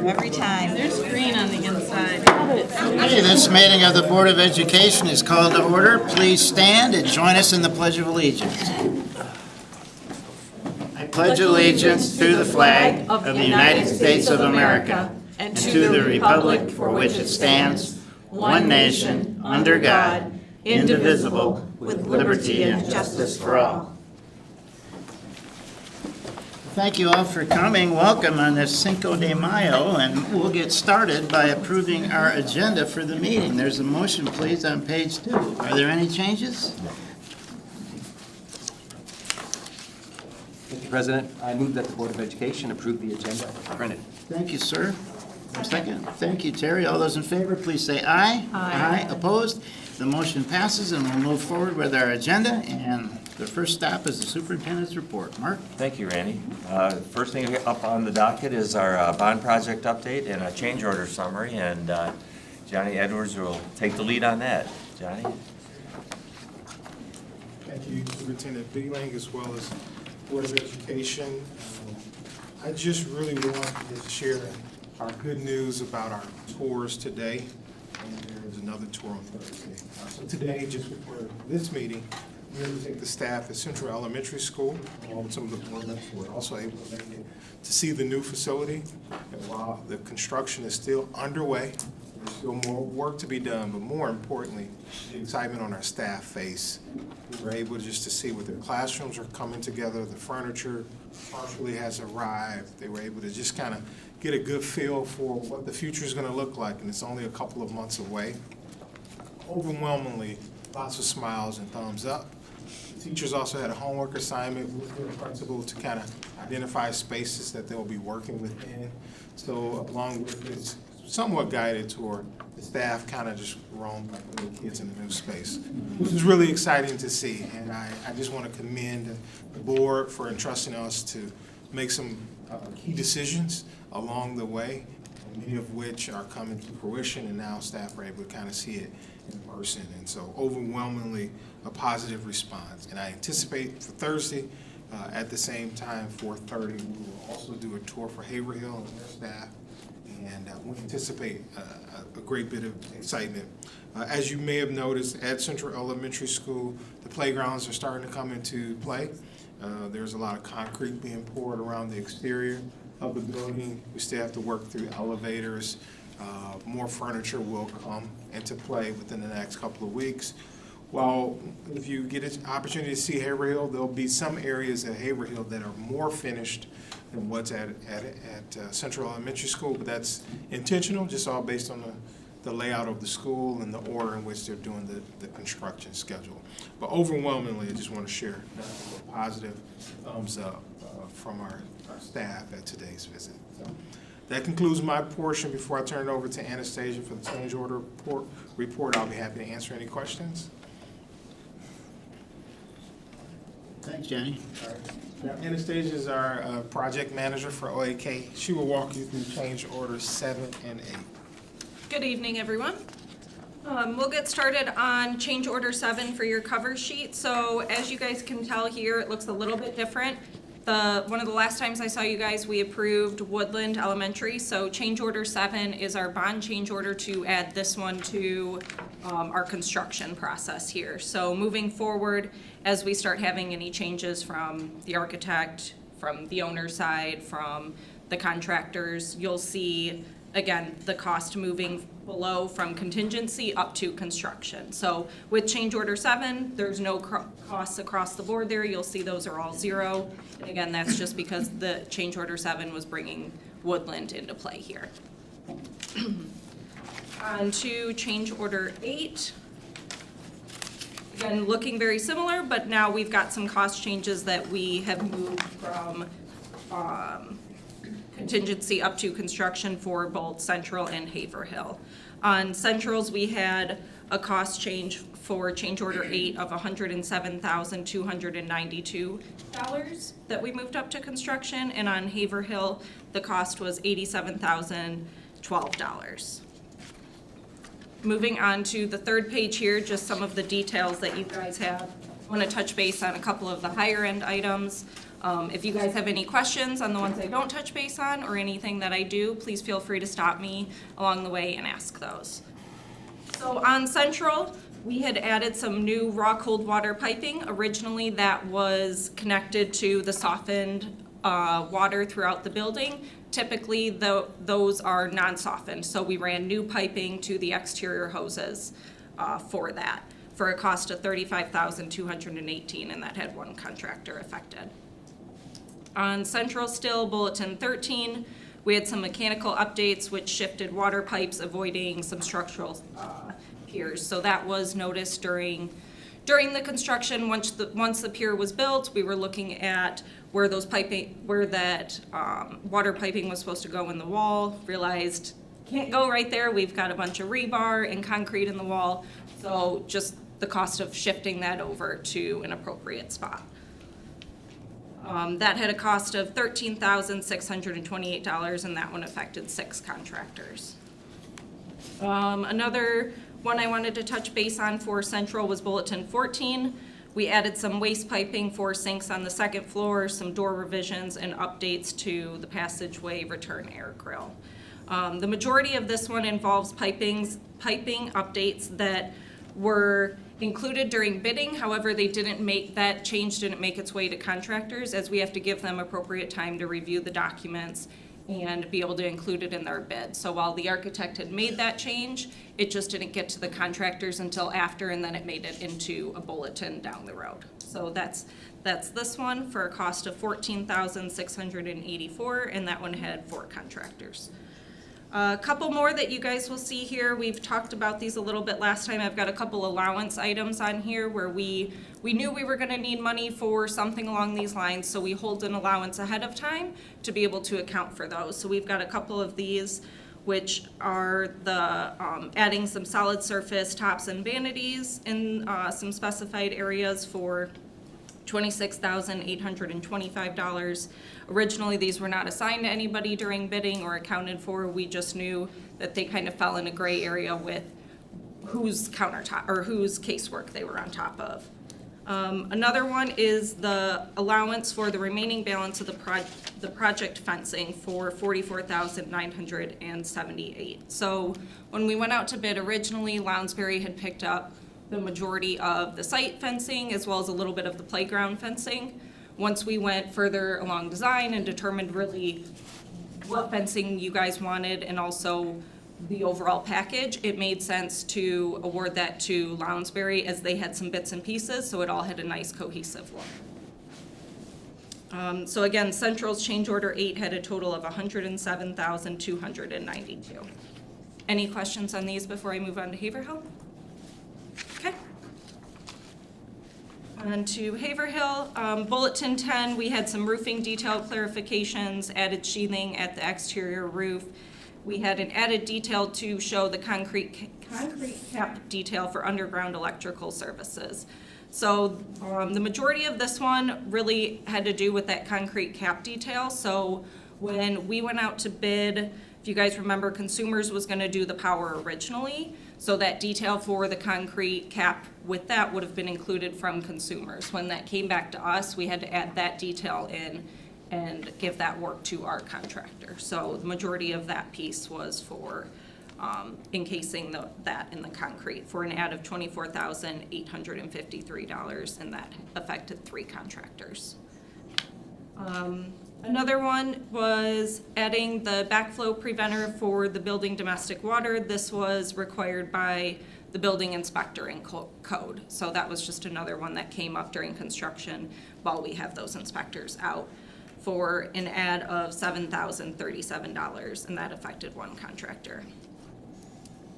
Every time. There's green on the inside. Okay, this meeting of the Board of Education is called to order. Please stand and join us in the Pledge of Allegiance. I pledge allegiance to the flag of the United States of America and to the republic for which it stands, one nation, under God, indivisible, with liberty and justice for all. Thank you all for coming. Welcome on this Cinco de Mayo, and we'll get started by approving our agenda for the meeting. There's a motion, please, on page 2. Are there any changes? Mr. President, I move that the Board of Education approve the agenda printed. Thank you, sir. Second. Thank you, Terry. All those in favor, please say aye. Aye. Opposed? The motion passes, and we'll move forward with our agenda. And the first stop is the superintendent's report. Mark? Thank you, Randy. First thing up on the docket is our bond project update and a change order summary, and Johnny Edwards will take the lead on that. Johnny? Thank you, Superintendent Bigling, as well as Board of Education. I just really wanted to share our good news about our tours today, and there is another tour on Thursday. So today, just before this meeting, we're going to take the staff at Central Elementary School, along with some of the board members who are also able to make it, to see the new facility. And while the construction is still underway, there's still more work to be done, but more importantly, the excitement on our staff face. We were able just to see what their classrooms are coming together, the furniture partially has arrived. They were able to just kind of get a good feel for what the future is going to look like, and it's only a couple of months away. Overwhelmingly, lots of smiles and thumbs up. The teachers also had a homework assignment with their principal to kind of identify spaces that they'll be working within. So along with this somewhat guided tour, the staff kind of just roamed like little kids in a new space, which is really exciting to see. And I just want to commend the board for entrusting us to make some key decisions along the way, many of which are coming to fruition, and now staff are able to kind of see it in person. And so overwhelmingly a positive response. And I anticipate for Thursday at the same time, 4:30, we will also do a tour for Haverhill and their staff. And we anticipate a great bit of excitement. As you may have noticed, at Central Elementary School, the playgrounds are starting to come into play. There's a lot of concrete being poured around the exterior of the building. We still have to work through elevators. More furniture will come into play within the next couple of weeks. While if you get an opportunity to see Haverhill, there'll be some areas at Haverhill that are more finished than what's at Central Elementary School, but that's intentional, just all based on the layout of the school and the order in which they're doing the construction schedule. But overwhelmingly, I just want to share a positive thumbs up from our staff at today's visit. So that concludes my portion. Before I turn it over to Anastasia for the change order report, I'll be happy to answer any questions. Thanks, Johnny. Now, Anastasia is our project manager for OAK. She will walk you through change orders 7 and 8. Good evening, everyone. We'll get started on change order 7 for your cover sheet. So as you guys can tell here, it looks a little bit different. One of the last times I saw you guys, we approved Woodland Elementary. So change order 7 is our bond change order to add this one to our construction process here. So moving forward, as we start having any changes from the architect, from the owner side, from the contractors, you'll see, again, the cost moving below from contingency up to construction. So with change order 7, there's no costs across the board there. You'll see those are all 0. And again, that's just because the change order 7 was bringing Woodland into play here. On to change order 8. Again, looking very similar, but now we've got some cost changes that we have moved from contingency up to construction for both Central and Haverhill. On Central's, we had a cost change for change order 8 of $107,292 that we moved up to construction, and on Haverhill, the cost was $87,012. Moving on to the third page here, just some of the details that you guys have. I want to touch base on a couple of the higher end items. If you guys have any questions on the ones I don't touch base on or anything that I do, please feel free to stop me along the way and ask those. So on Central, we had added some new raw cold water piping. Originally, that was connected to the softened water throughout the building. Typically, those are non-softened, so we ran new piping to the exterior hoses for that, for a cost of $35,218, and that had one contractor affected. On Central still, Bulletin 13, we had some mechanical updates which shifted water pipes, avoiding some structural piers. So that was noticed during the construction. Once the pier was built, we were looking at where that water piping was supposed to go in the wall. Realized can't go right there. We've got a bunch of rebar and concrete in the wall. So just the cost of shifting that over to an appropriate spot. That had a cost of $13,628, and that one affected 6 contractors. Another one I wanted to touch base on for Central was Bulletin 14. We added some waste piping for sinks on the 2nd floor, some door revisions, and updates to the passageway return air grill. The majority of this one involves piping updates that were included during bidding. However, didn't make its way to contractors, as we have to give them appropriate time to review the documents and be able to include it in their bid. So while the architect had made that change, it just didn't get to the contractors until after, and then it made it into a bulletin down the road. So that's this one for a cost of $14,684, and that one had 4 contractors. A couple more that you guys will see here. We've talked about these a little bit last time. I've got a couple allowance items on here where we knew we were gonna need money for something along these lines, so we hold an allowance ahead of time to be able to account for those. So we've got a couple of these, which are the adding some solid surface tops and vanities in some specified areas for $26,825. Originally, these were not assigned to anybody during bidding or accounted for. We just knew that they kind of fell in a gray area with whose countertop or whose casework they were on top of. Another one is the allowance for the remaining balance of the project fencing for $44,978. So when we went out to bid originally, Lounsbury had picked up the majority of the site fencing as well as a little bit of the playground fencing. Once we went further along design and determined really what fencing you guys wanted and also the overall package, it made sense to award that to Lounsbury, as they had some bits and pieces, so it all had a nice cohesive look. So again, Central's change order 8 had a total of $107,292. Any questions on these before I move on to Haverhill? Okay. On to Haverhill, Bulletin 10, we had some roofing detail clarifications, added sheathing at the exterior roof. We had an added detail to show the concrete cap detail for underground electrical services. So the majority of this one really had to do with that concrete cap detail. So when we went out to bid, if you guys remember, Consumers was going to do the power originally. So that detail for the concrete cap with that would have been included from Consumers. When that came back to us, we had to add that detail in and give that work to our contractor. So the majority of that piece was for encasing that in the concrete for an add of $24,853, and that affected 3 contractors. Another one was adding the backflow preventer for the building domestic water. This was required by the building inspector in code. So that was just another one that came up during construction while we have those inspectors out, for an add of $7,037, and that affected 1 contractor.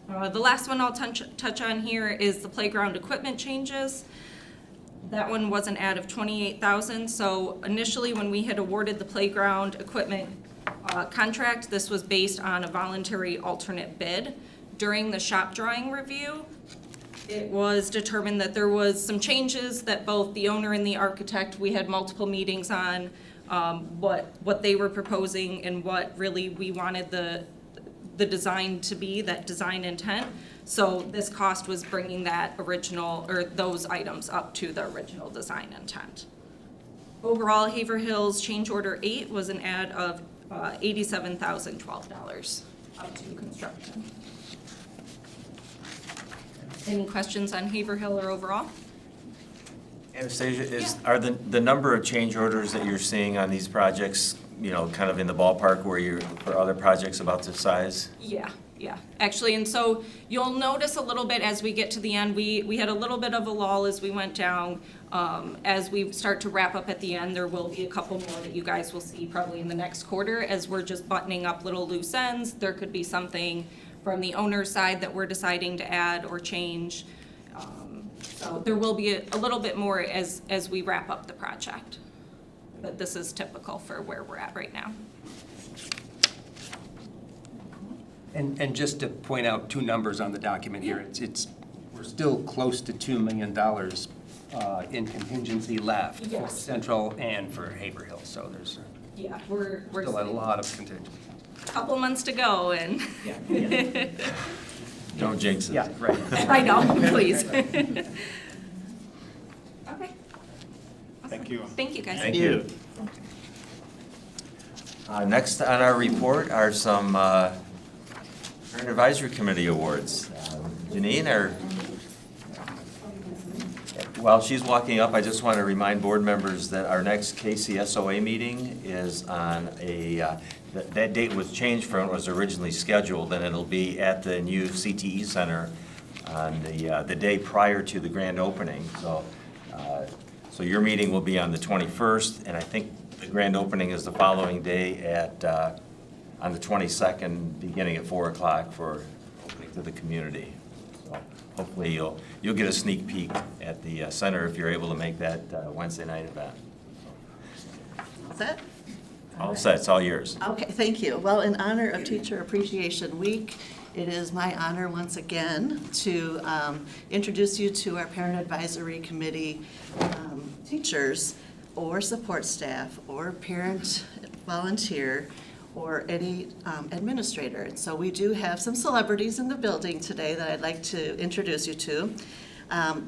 The last one I'll touch on here is the playground equipment changes. That one was an add of $28,000. So initially, when we had awarded the playground equipment contract, this was based on a voluntary alternate bid. During the shop drawing review, it was determined that there was some changes that both the owner and the architect, we had multiple meetings on what they were proposing and what really we wanted the design to be, that design intent. So this cost was bringing that original, or those items up to the original design intent. Overall, Haverhill's change order 8 was an add of $87,012 up to construction. Any questions on Haverhill or overall? Anastasia, are the number of change orders that you're seeing on these projects, you know, kind of in the ballpark where you're, for other projects about this size? Yeah, actually, and so you'll notice a little bit as we get to the end, we had a little bit of a lull as we went down. As we start to wrap up at the end, there will be a couple more that you guys will see probably in the next quarter as we're just buttoning up little loose ends. There could be something from the owner's side that we're deciding to add or change. So there will be a little bit more as we wrap up the project. But this is typical for where we're at right now. And just to point out two numbers on the document here, we're still close to $2 million in contingency left for Yes. Central and for Haverhill, so there's Yeah, we're still a lot of contingency. a couple months to go and. Don't jinx it. Yeah, right. I know, please. Okay. Thank you. Thank you, guys. Thank you. Next on our report are some Parent Advisory Committee awards. Janine, while she's walking up, I just want to remind board members that our next KCSOA meeting is on that date was changed from what was originally scheduled, and it'll be at the new CTE Center on the day prior to the grand opening. So your meeting will be on the 21st, and I think the grand opening is the following day on the 22nd, beginning at 4 o'clock for opening to the community. So hopefully you'll get a sneak peek at the center if you're able to make that Wednesday night event. Is that? All set, it's all yours. Okay, thank you. Well, in honor of Teacher Appreciation Week, it is my honor once again to introduce you to our Parent Advisory Committee teachers or support staff or parent volunteer or any administrator. And so we do have some celebrities in the building today that I'd like to introduce you to. I'll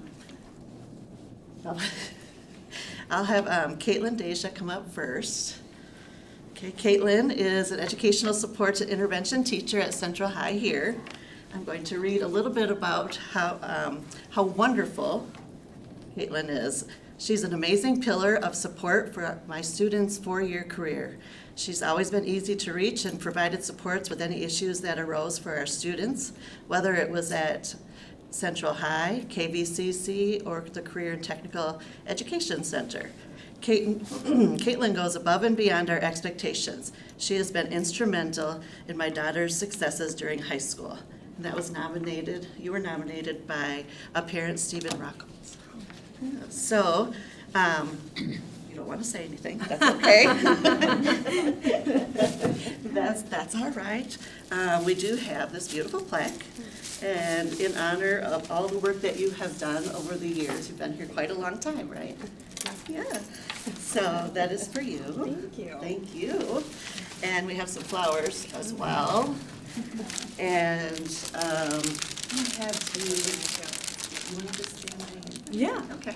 have Caitlin Deja come up first. Okay, Caitlin is an educational support and intervention teacher at Central High here. I'm going to read a little bit about how wonderful Caitlin is. She's an amazing pillar of support for my students' 4-year career. She's always been easy to reach and provided supports with any issues that arose for our students, whether it was at Central High, KVCC, or the Career and Technical Education Center. Caitlin goes above and beyond our expectations. She has been instrumental in my daughter's successes during high school. And that was you were nominated by a parent, Stephen Rockles. So, you don't want to say anything, that's okay. That's all right. We do have this beautiful plaque, and in honor of all the work that you have done over the years, you've been here quite a long time, right? Yeah, so that is for you. Thank you. Thank you. And we have some flowers as well. And you want to just stand right here? Yeah. Okay,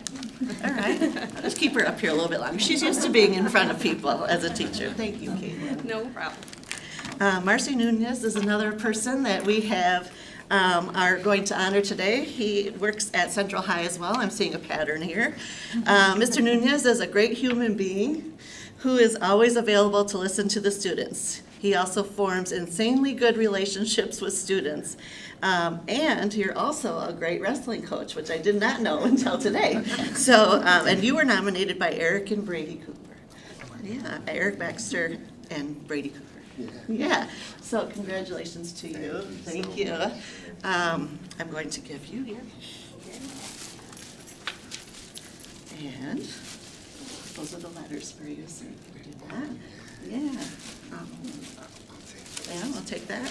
all right. I'll just keep her up here a little bit longer. She's used to being in front of people as a teacher. Thank you, Caitlin. No problem. Marcy Nunez is another person that we have are going to honor today. He works at Central High as well. I'm seeing a pattern here. Mr. Nunez is a great human being who is always available to listen to the students. He also forms insanely good relationships with students. And you're also a great wrestling coach, which I did not know until today. So, and you were nominated by Eric and Brady Cooper. Yeah, Eric Baxter and Brady Cooper. Yeah, so congratulations to you. Thank you. I'm going to give you here. And those are the letters for you, so you can do that. Yeah. Yeah, I'll take that.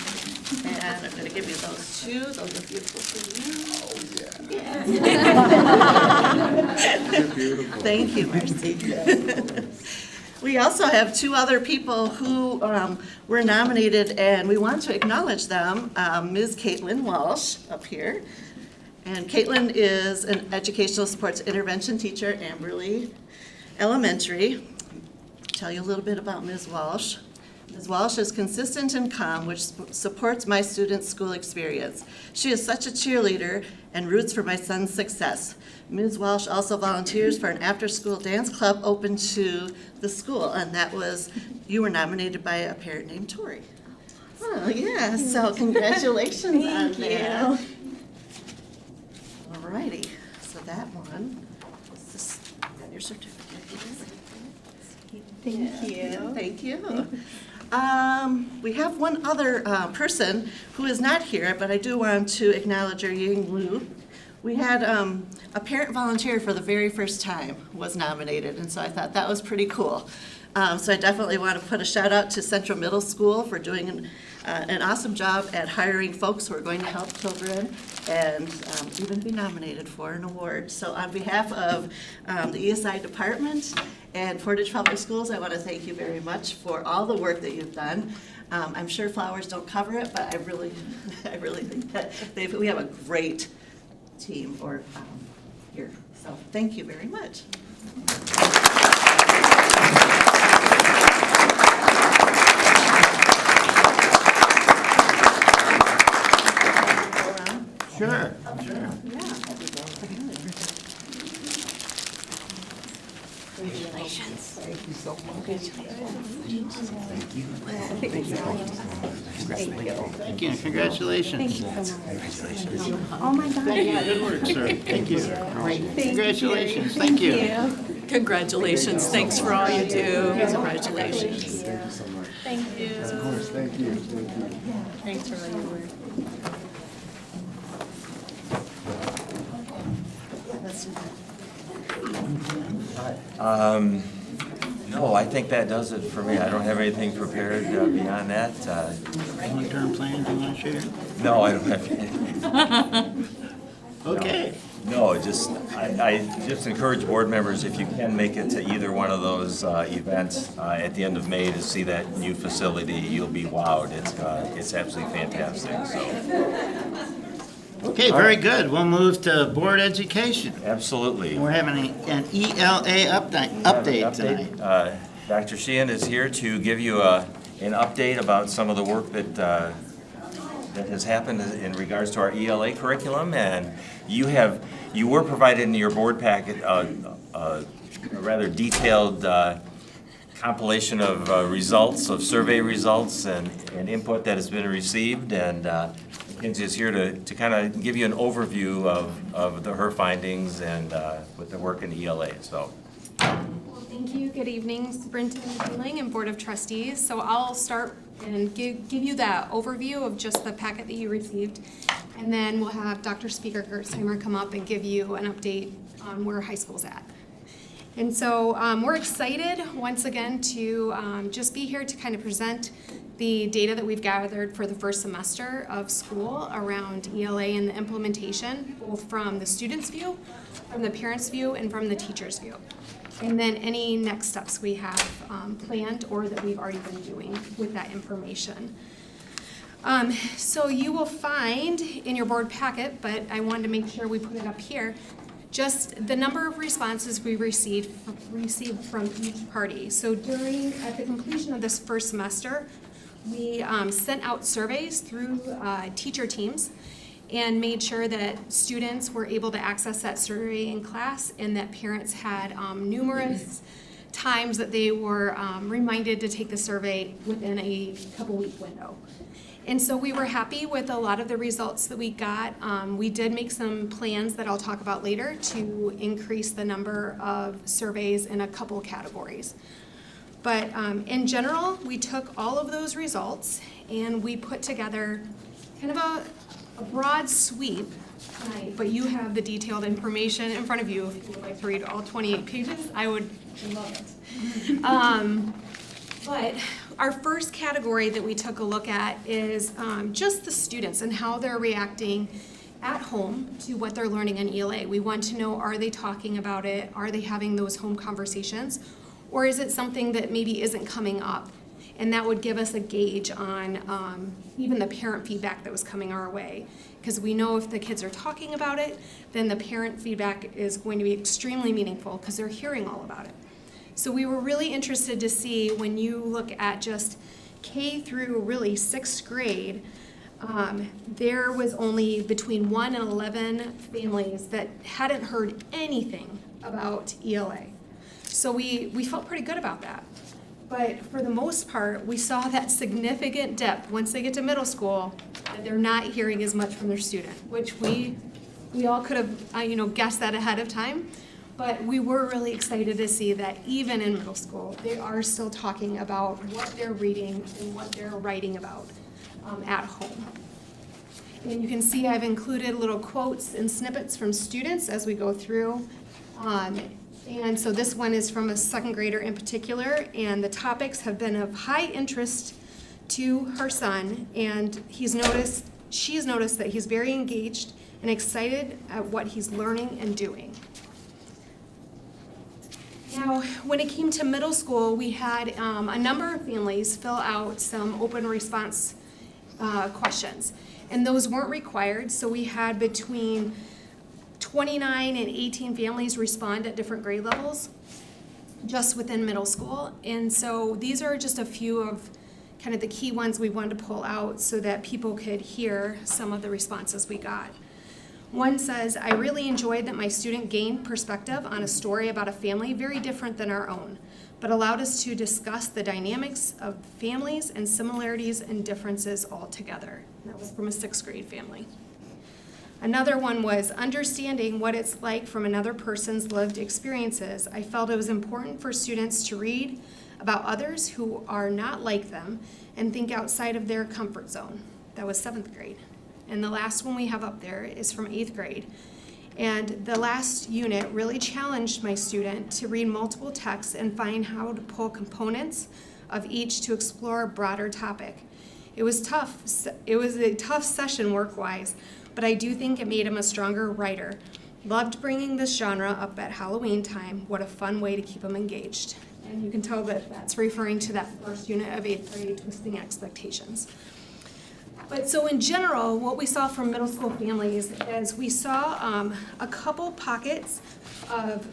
And I'm going to give you those two. Those are beautiful for you. Oh, yeah. Beautiful. Thank you, Marcy. We also have two other people who were nominated, and we want to acknowledge them. Ms. Caitlin Walsh up here. And Caitlin is an educational supports intervention teacher at Amberley Elementary, tell you a little bit about Ms. Walsh. Ms. Walsh is consistent and calm, which supports my students' school experience. She is such a cheerleader and roots for my son's success. Ms. Walsh also volunteers for an after-school dance club open to the school, and you were nominated by a parent named Tori. Oh, yeah, so congratulations on that. All righty, so that one, got your certificate. Thank you. Thank you. We have one other person who is not here, but I do want to acknowledge her, Ying Lu. We had a parent volunteer for the very first time was nominated, and so I thought that was pretty cool. So I definitely want to put a shout out to Central Middle School for doing an awesome job at hiring folks who are going to help children and even be nominated for an award. So on behalf of the ESI department and Portage Public Schools, I want to thank you very much for all the work that you've done. I'm sure flowers don't cover it, but I really think that we have a great team here. So thank you very much. Sure. Congratulations. Thank you so much. Thank you, congratulations. Oh my God. Good work, sir. Thank you. Congratulations, thank you. Congratulations. Thanks for all you do. Congratulations. Thank you. Of course, thank you. Thanks for all your work. No, I think that does it for me. I don't have anything prepared beyond that. Long-term plans you want to share? No, I don't have any. Okay. No, I just encourage board members, if you can make it to either one of those events at the end of May to see that new facility, you'll be wowed. It's absolutely fantastic, so. Okay, very good. We'll move to board education. Absolutely. We're having an ELA update tonight. Dr. Sheehan is here to give you an update about some of the work that has happened in regards to our ELA curriculum, and you were provided in your board packet a rather detailed compilation of results, of survey results and input that has been received, and Mackenzie is here to kind of give you an overview of her findings and with the work in ELA. So. Well, thank you. Good evening, Superintendent Keeling and Board of Trustees. So I'll start and give you that overview of just the packet that you received, and then we'll have Dr. Speaker Gertzheimer come up and give you an update on where high school's at. And so we're excited once again to just be here to kind of present the data that we've gathered for the first semester of school around ELA and the implementation, both from the student's view, from the parent's view, and from the teacher's view. And then any next steps we have planned or that we've already been doing with that information. So you will find in your board packet, but I wanted to make sure we put it up here, just the number of responses we received from each party. So at the completion of this first semester, we sent out surveys through teacher teams and made sure that students were able to access that survey in class, and that parents had numerous times that they were reminded to take the survey within a couple-week window. And so we were happy with a lot of the results that we got. We did make some plans that I'll talk about later to increase the number of surveys in a couple categories. But in general, we took all of those results and we put together kind of a broad sweep tonight, but you have the detailed information in front of you. If you would like to read all 28 pages, I would love it. But our first category that we took a look at is just the students and how they're reacting at home to what they're learning in ELA. We want to know, are they talking about it? Are they having those home conversations? Or is it something that maybe isn't coming up? And that would give us a gauge on even the parent feedback that was coming our way. Because we know if the kids are talking about it, then the parent feedback is going to be extremely meaningful because they're hearing all about it. So we were really interested to see when you look at just K through really 6th grade, there was only between 1 and 11 families that hadn't heard anything about ELA. So we felt pretty good about that. But for the most part, we saw that significant dip once they get to middle school, that they're not hearing as much from their student, which we all could have guessed that ahead of time. But we were really excited to see that even in middle school, they are still talking about what they're reading and what they're writing about at home. And you can see I've included little quotes and snippets from students as we go through. And so this one is from a 2nd grader in particular, and the topics have been of high interest to her son, and she's noticed that he's very engaged and excited at what he's learning and doing. Now, when it came to middle school, we had a number of families fill out some open response questions, and those weren't required, so we had between 29 and 18 families respond at different grade levels just within middle school. And so these are just a few of kind of the key ones we wanted to pull out so that people could hear some of the responses we got. One says, I really enjoyed that my student gained perspective on a story about a family very different than our own, but allowed us to discuss the dynamics of families and similarities and differences altogether. That was from a 6th grade family. Another one was understanding what it's like from another person's lived experiences. I felt it was important for students to read about others who are not like them and think outside of their comfort zone. That was 7th grade. And the last one we have up there is from 8th grade. And the last unit really challenged my student to read multiple texts and find how to pull components of each to explore a broader topic. It was tough. It was a tough session work-wise, but I do think it made him a stronger writer. Loved bringing this genre up at Halloween time. What a fun way to keep him engaged. And you can tell that that's referring to that first unit of 8th grade, Twisting Expectations. But so in general, what we saw from middle school families is we saw a couple pockets of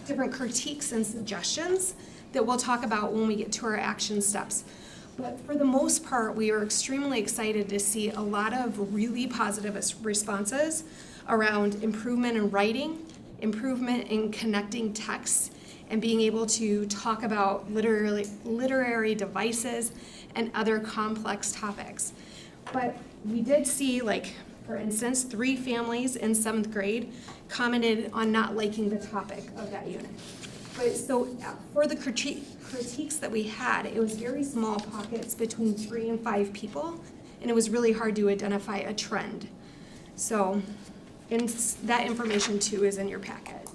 different critiques and suggestions that we'll talk about when we get to our action steps. But for the most part, we were extremely excited to see a lot of really positive responses around improvement in writing, improvement in connecting texts, and being able to talk about literary devices and other complex topics. But we did see, like, for instance, 3 families in 7th grade commented on not liking the topic of that unit. But so for the critiques that we had, it was very small pockets between 3 and 5 people, and it was really hard to identify a trend. So, and that information too is in your packet.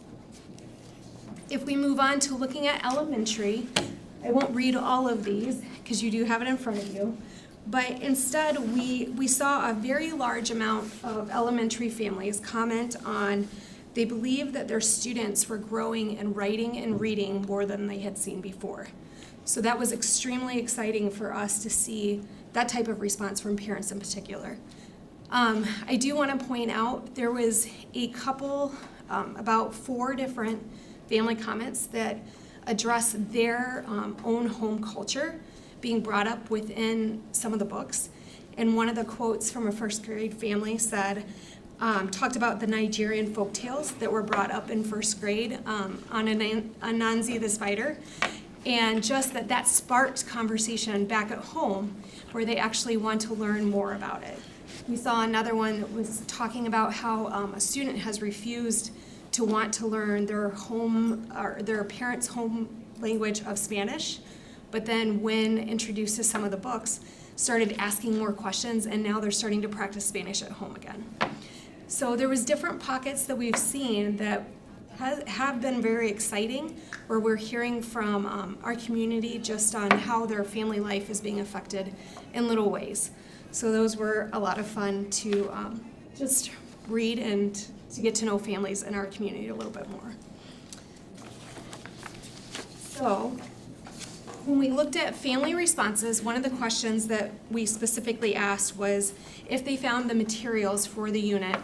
If we move on to looking at elementary, I won't read all of these because you do have it in front of you, but instead we saw a very large amount of elementary families comment on they believe that their students were growing in writing and reading more than they had seen before. So that was extremely exciting for us to see that type of response from parents in particular. I do want to point out there was a couple, about 4 different family comments that address their own home culture being brought up within some of the books. And one of the quotes from a 1st grade family said, talked about the Nigerian folktales that were brought up in 1st grade on Anansi the Spider, and just that sparked conversation back at home where they actually want to learn more about it. We saw another one that was talking about how a student has refused to want to learn their home or their parents' home language of Spanish, but then when introduced to some of the books, started asking more questions, and now they're starting to practice Spanish at home again. So there was different pockets that we've seen that have been very exciting, where we're hearing from our community just on how their family life is being affected in little ways. So those were a lot of fun to just read and to get to know families in our community a little bit more. So when we looked at family responses, one of the questions that we specifically asked was if they found the materials for the unit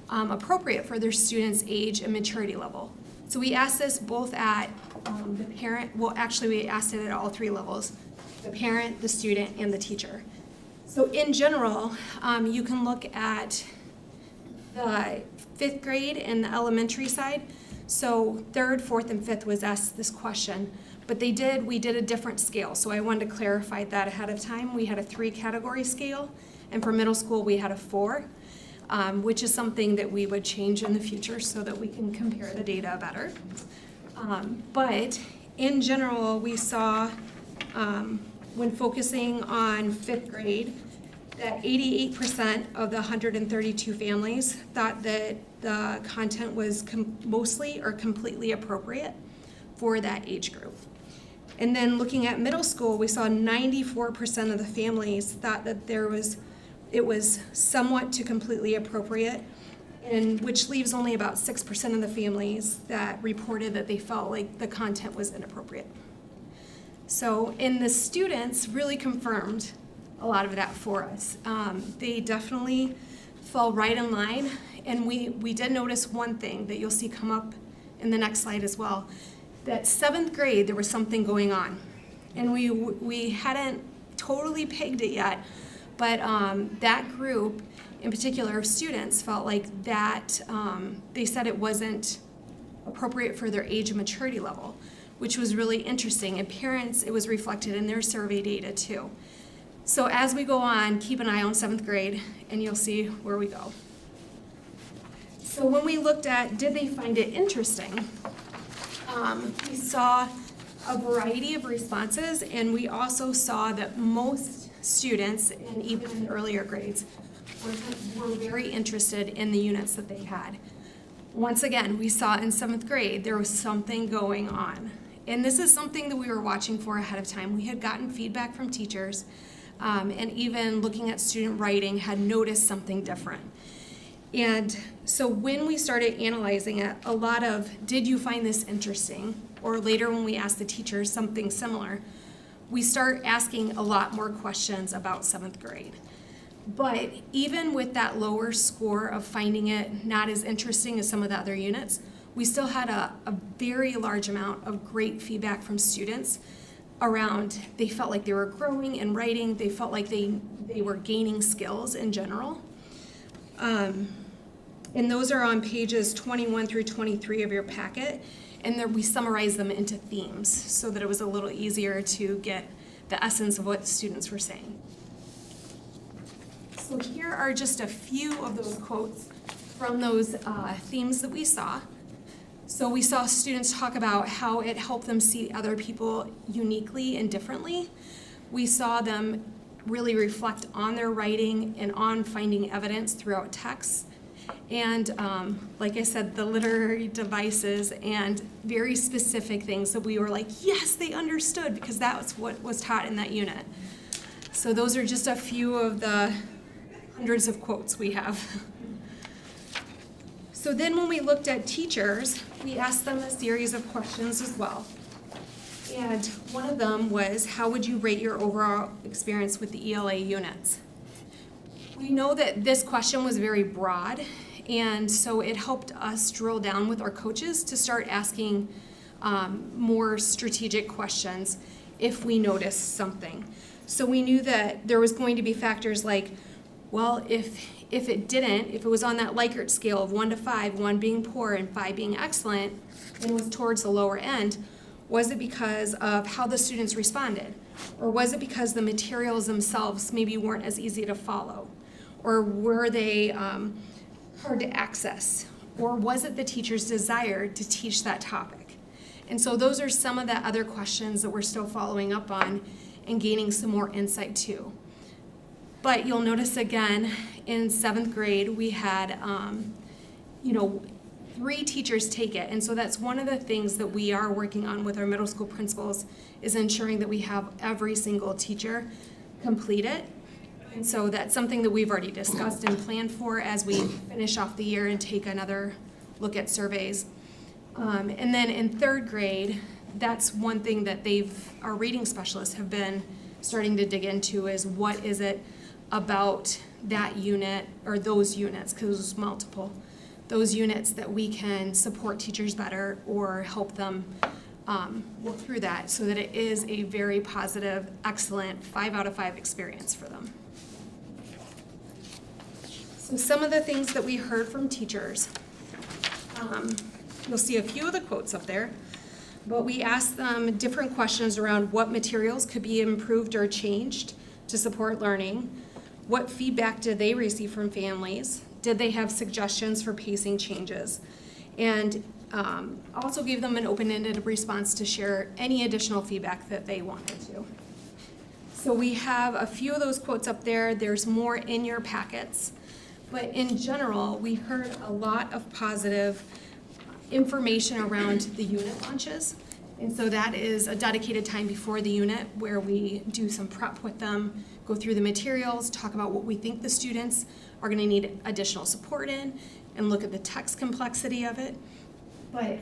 appropriate for their students' age and maturity level. So we asked this both at the parent, well, actually, we asked it at all three levels, the parent, the student, and the teacher. So in general, you can look at the 5th grade and the elementary side. So 3rd, 4th, and 5th was asked this question, but we did a different scale. So I wanted to clarify that ahead of time. We had a 3-category scale, and for middle school, we had a 4, which is something that we would change in the future so that we can compare the data better. But in general, we saw, when focusing on 5th grade, that 88% of the 132 families thought that the content was mostly or completely appropriate for that age group. And then looking at middle school, we saw 94% of the families thought that it was somewhat to completely appropriate, and which leaves only about 6% of the families that reported that they felt like the content was inappropriate. So, and the students really confirmed a lot of that for us. They definitely fell right in line, and we did notice one thing that you'll see come up in the next slide as well, that 7th grade there was something going on, and we hadn't totally pegged it yet, but that group in particular of students felt like that they said it wasn't appropriate for their age and maturity level, which was really interesting, and parents, it was reflected in their survey data too. So as we go on, keep an eye on 7th grade, and you'll see where we go. So when we looked at, did they find it interesting? We saw a variety of responses, and we also saw that most students, and even in the earlier grades, were very interested in the units that they had. Once again, we saw in 7th grade, there was something going on. And this is something that we were watching for ahead of time. We had gotten feedback from teachers, and even looking at student writing, had noticed something different. And so when we started analyzing it, a lot of, did you find this interesting? Or later when we asked the teachers something similar, we start asking a lot more questions about 7th grade. But even with that lower score of finding it not as interesting as some of the other units, we still had a very large amount of great feedback from students around, they felt like they were growing in writing, they felt like they were gaining skills in general. And those are on pages 21 through 23 of your packet, and there, we summarize them into themes so that it was a little easier to get the essence of what the students were saying. So here are just a few of those quotes from those themes that we saw. So we saw students talk about how it helped them see other people uniquely and differently. We saw them really reflect on their writing and on finding evidence throughout texts. And like I said, the literary devices and very specific things that we were like, yes, they understood, because that's what was taught in that unit. So those are just a few of the hundreds of quotes we have. So then when we looked at teachers, we asked them a series of questions as well. And one of them was, how would you rate your overall experience with the ELA units? We know that this question was very broad, and so it helped us drill down with our coaches to start asking more strategic questions if we noticed something. So we knew that there was going to be factors like, well, if it was on that Likert scale of 1 to 5, 1 being poor and 5 being excellent, and was towards the lower end, was it because of how the students responded? Or was it because the materials themselves maybe weren't as easy to follow? Or were they hard to access? Or was it the teacher's desire to teach that topic? And so those are some of the other questions that we're still following up on and gaining some more insight to. But you'll notice again, in 7th grade, we had, 3 teachers take it. And so that's one of the things that we are working on with our middle school principals, is ensuring that we have every single teacher complete it. And so that's something that we've already discussed and planned for as we finish off the year and take another look at surveys. And then in 3rd grade, that's one thing that our reading specialists have been starting to dig into, is what is it about that unit, or those units, because there's multiple, those units that we can support teachers better or help them work through that so that it is a very positive, excellent 5 out of 5 experience for them. So some of the things that we heard from teachers, you'll see a few of the quotes up there, but we asked them different questions around what materials could be improved or changed to support learning, what feedback did they receive from families, did they have suggestions for pacing changes, and also gave them an open-ended response to share any additional feedback that they wanted to. So we have a few of those quotes up there. There's more in your packets. But in general, we heard a lot of positive information around the unit launches. And so that is a dedicated time before the unit where we do some prep with them, go through the materials, talk about what we think the students are going to need additional support in, and look at the text complexity of it. But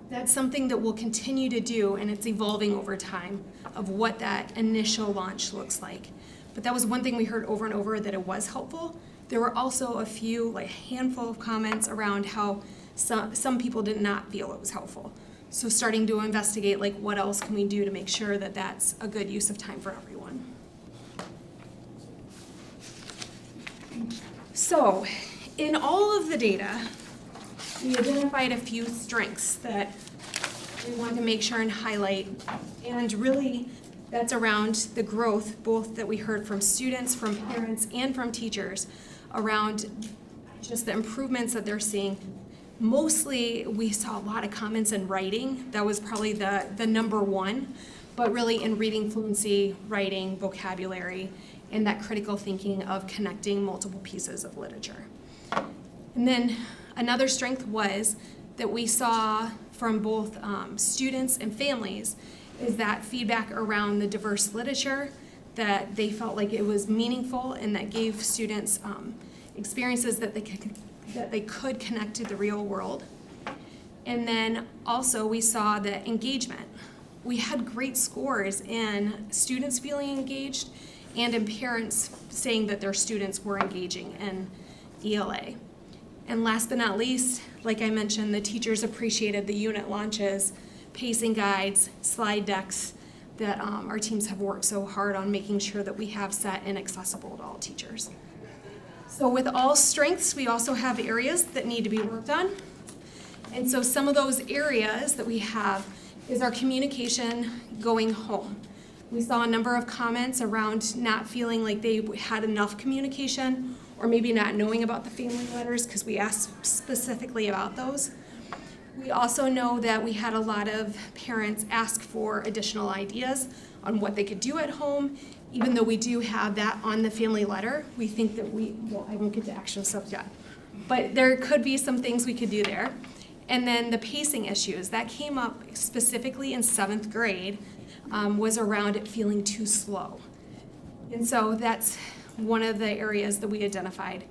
that's something that we'll continue to do, and it's evolving over time of what that initial launch looks like. But that was one thing we heard over and over, that it was helpful. There were also a few, like handful of comments around how some people did not feel it was helpful. So starting to investigate, like, what else can we do to make sure that that's a good use of time for everyone. So in all of the data, we identified a few strengths that we want to make sure and highlight, and really that's around the growth, both that we heard from students, from parents, and from teachers, around just the improvements that they're seeing. Mostly, we saw a lot of comments in writing. That was probably the number one, but really in reading fluency, writing, vocabulary, and that critical thinking of connecting multiple pieces of literature. And then another strength was that we saw from both students and families is that feedback around the diverse literature, that they felt like it was meaningful and that gave students experiences that they could connect to the real world. And then also we saw the engagement. We had great scores in students feeling engaged and in parents saying that their students were engaging in ELA. And last but not least, like I mentioned, the teachers appreciated the unit launches, pacing guides, slide decks that our teams have worked so hard on making sure that we have set and accessible to all teachers. So with all strengths, we also have areas that need to be worked on. And so some of those areas that we have is our communication going home. We saw a number of comments around not feeling like they had enough communication, or maybe not knowing about the family letters, because we asked specifically about those. We also know that we had a lot of parents ask for additional ideas on what they could do at home. Even though we do have that on the family letter, we think that I won't get to action stuff yet, but there could be some things we could do there. And then the pacing issues, that came up specifically in 7th grade, was around it feeling too slow. And so that's one of the areas that we identified.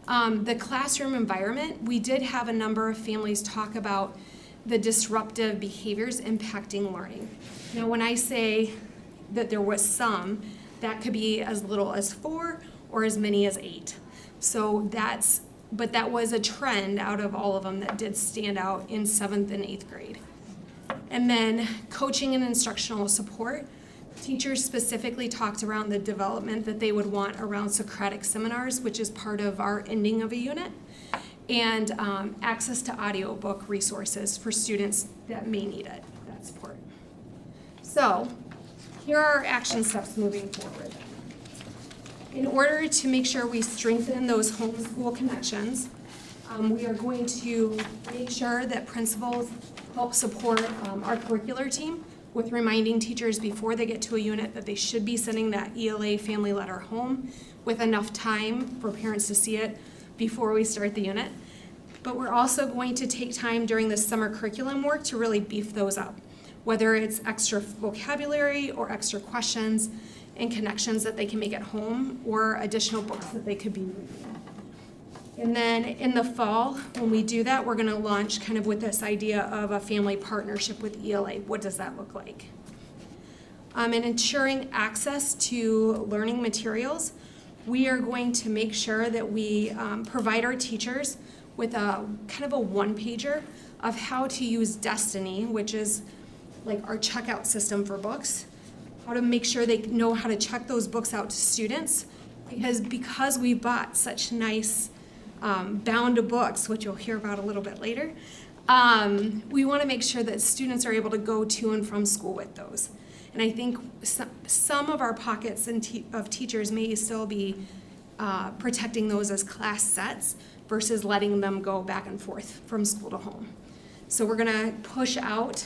The classroom environment, we did have a number of families talk about the disruptive behaviors impacting learning. Now, when I say that there was some, that could be as little as 4 or as many as 8. So but that was a trend out of all of them that did stand out in 7th and 8th grade. And then coaching and instructional support. Teachers specifically talked around the development that they would want around Socratic seminars, which is part of our ending of a unit, and access to audiobook resources for students that may need it, that support. So here are our action steps moving forward. In order to make sure we strengthen those homeschool connections, we are going to make sure that principals help support our curricular team with reminding teachers before they get to a unit that they should be sending that ELA family letter home with enough time for parents to see it before we start the unit. But we're also going to take time during the summer curriculum work to really beef those up, whether it's extra vocabulary or extra questions and connections that they can make at home, or additional books that they could be reading. And then in the fall, when we do that, we're gonna launch kind of with this idea of a family partnership with ELA. What does that look like? And ensuring access to learning materials, we are going to make sure that we provide our teachers with a kind of a one-pager of how to use Destiny, which is like our checkout system for books, how to make sure they know how to check those books out to students, because we bought such nice bound of books, which you'll hear about a little bit later. We want to make sure that students are able to go to and from school with those. And I think some of our pockets of teachers may still be protecting those as class sets versus letting them go back and forth from school to home. So we're gonna push out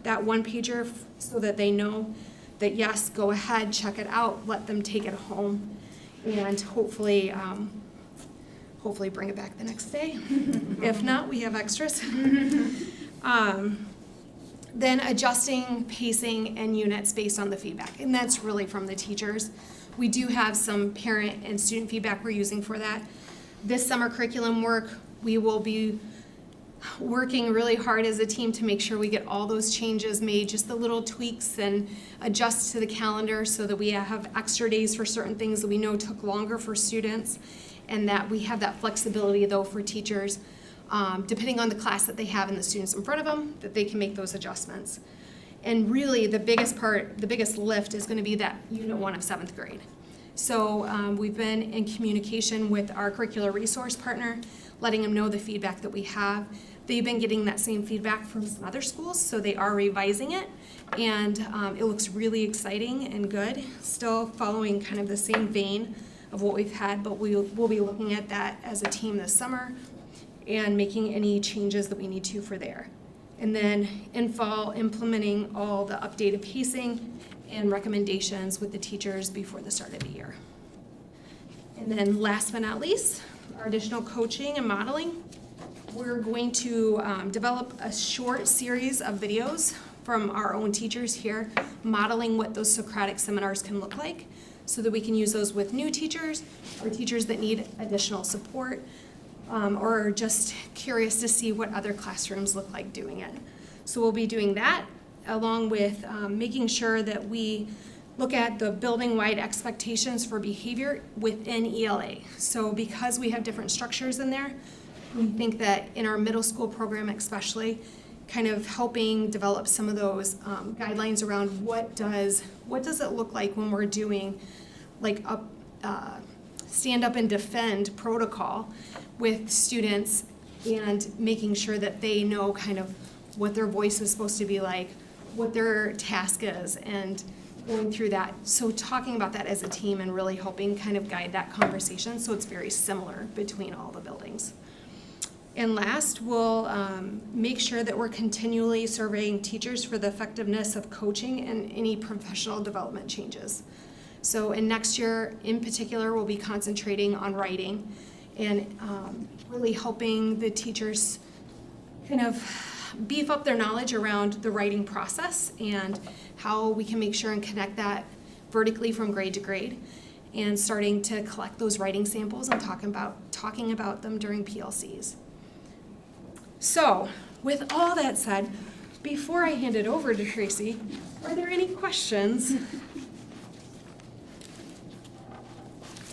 that one pager so that they know that yes, go ahead, check it out, let them take it home, and hopefully bring it back the next day. If not, we have extras. Then adjusting pacing and units based on the feedback, and that's really from the teachers. We do have some parent and student feedback we're using for that. This summer curriculum work, we will be working really hard as a team to make sure we get all those changes made, just the little tweaks, and adjust to the calendar so that we have extra days for certain things that we know took longer for students, and that we have that flexibility though for teachers, depending on the class that they have and the students in front of them, that they can make those adjustments. And really the biggest lift is going to be that Unit 1 of 7th grade. So we've been in communication with our curricular resource partner, letting them know the feedback that we have. They've been getting that same feedback from some other schools, so they are revising it, and it looks really exciting and good. Still following kind of the same vein of what we've had, but we'll be looking at that as a team this summer and making any changes that we need to for there. And then in fall, implementing all the updated pacing and recommendations with the teachers before the start of the year. And then last but not least, our additional coaching and modeling. We're going to develop a short series of videos from our own teachers here, modeling what those Socratic seminars can look like, so that we can use those with new teachers or teachers that need additional support, or just curious to see what other classrooms look like doing it. So we'll be doing that, along with making sure that we look at the building-wide expectations for behavior within ELA. So because we have different structures in there, we think that in our middle school program especially, kind of helping develop some of those guidelines around what does it look like when we're doing like a stand up and defend protocol with students, and making sure that they know kind of what their voice is supposed to be like, what their task is, and going through that. So talking about that as a team and really helping kind of guide that conversation so it's very similar between all the buildings. And last, we'll make sure that we're continually surveying teachers for the effectiveness of coaching and any professional development changes. So in next year, in particular, we'll be concentrating on writing and really helping the teachers kind of beef up their knowledge around the writing process and how we can make sure and connect that vertically from grade to grade, and starting to collect those writing samples and talking about them during PLCs. So, with all that said, before I hand it over to Tracy, are there any questions?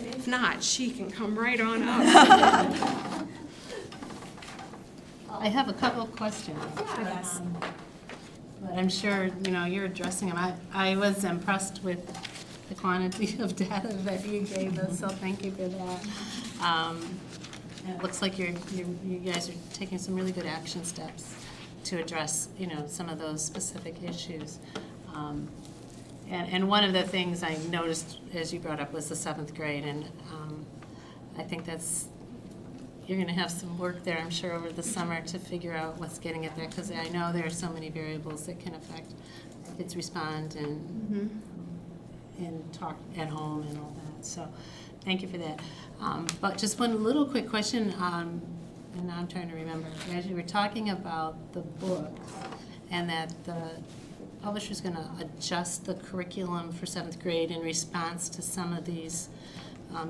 If not, she can come right on up. I have a couple of questions. Yes. But I'm sure, you're addressing them. I was impressed with the quantity of data that you gave us, so thank you for that. And it looks like you guys are taking some really good action steps to address, some of those specific issues. And one of the things I noticed, as you brought up, was the 7th grade, and I think you're going to have some work there, I'm sure, over the summer to figure out what's getting at there, because I know there are so many variables that can affect how kids respond and talk at home and all that. So thank you for that. But just one little quick question, and now I'm trying to remember. As you were talking about the books and that the publisher's going to adjust the curriculum for 7th grade in response to some of these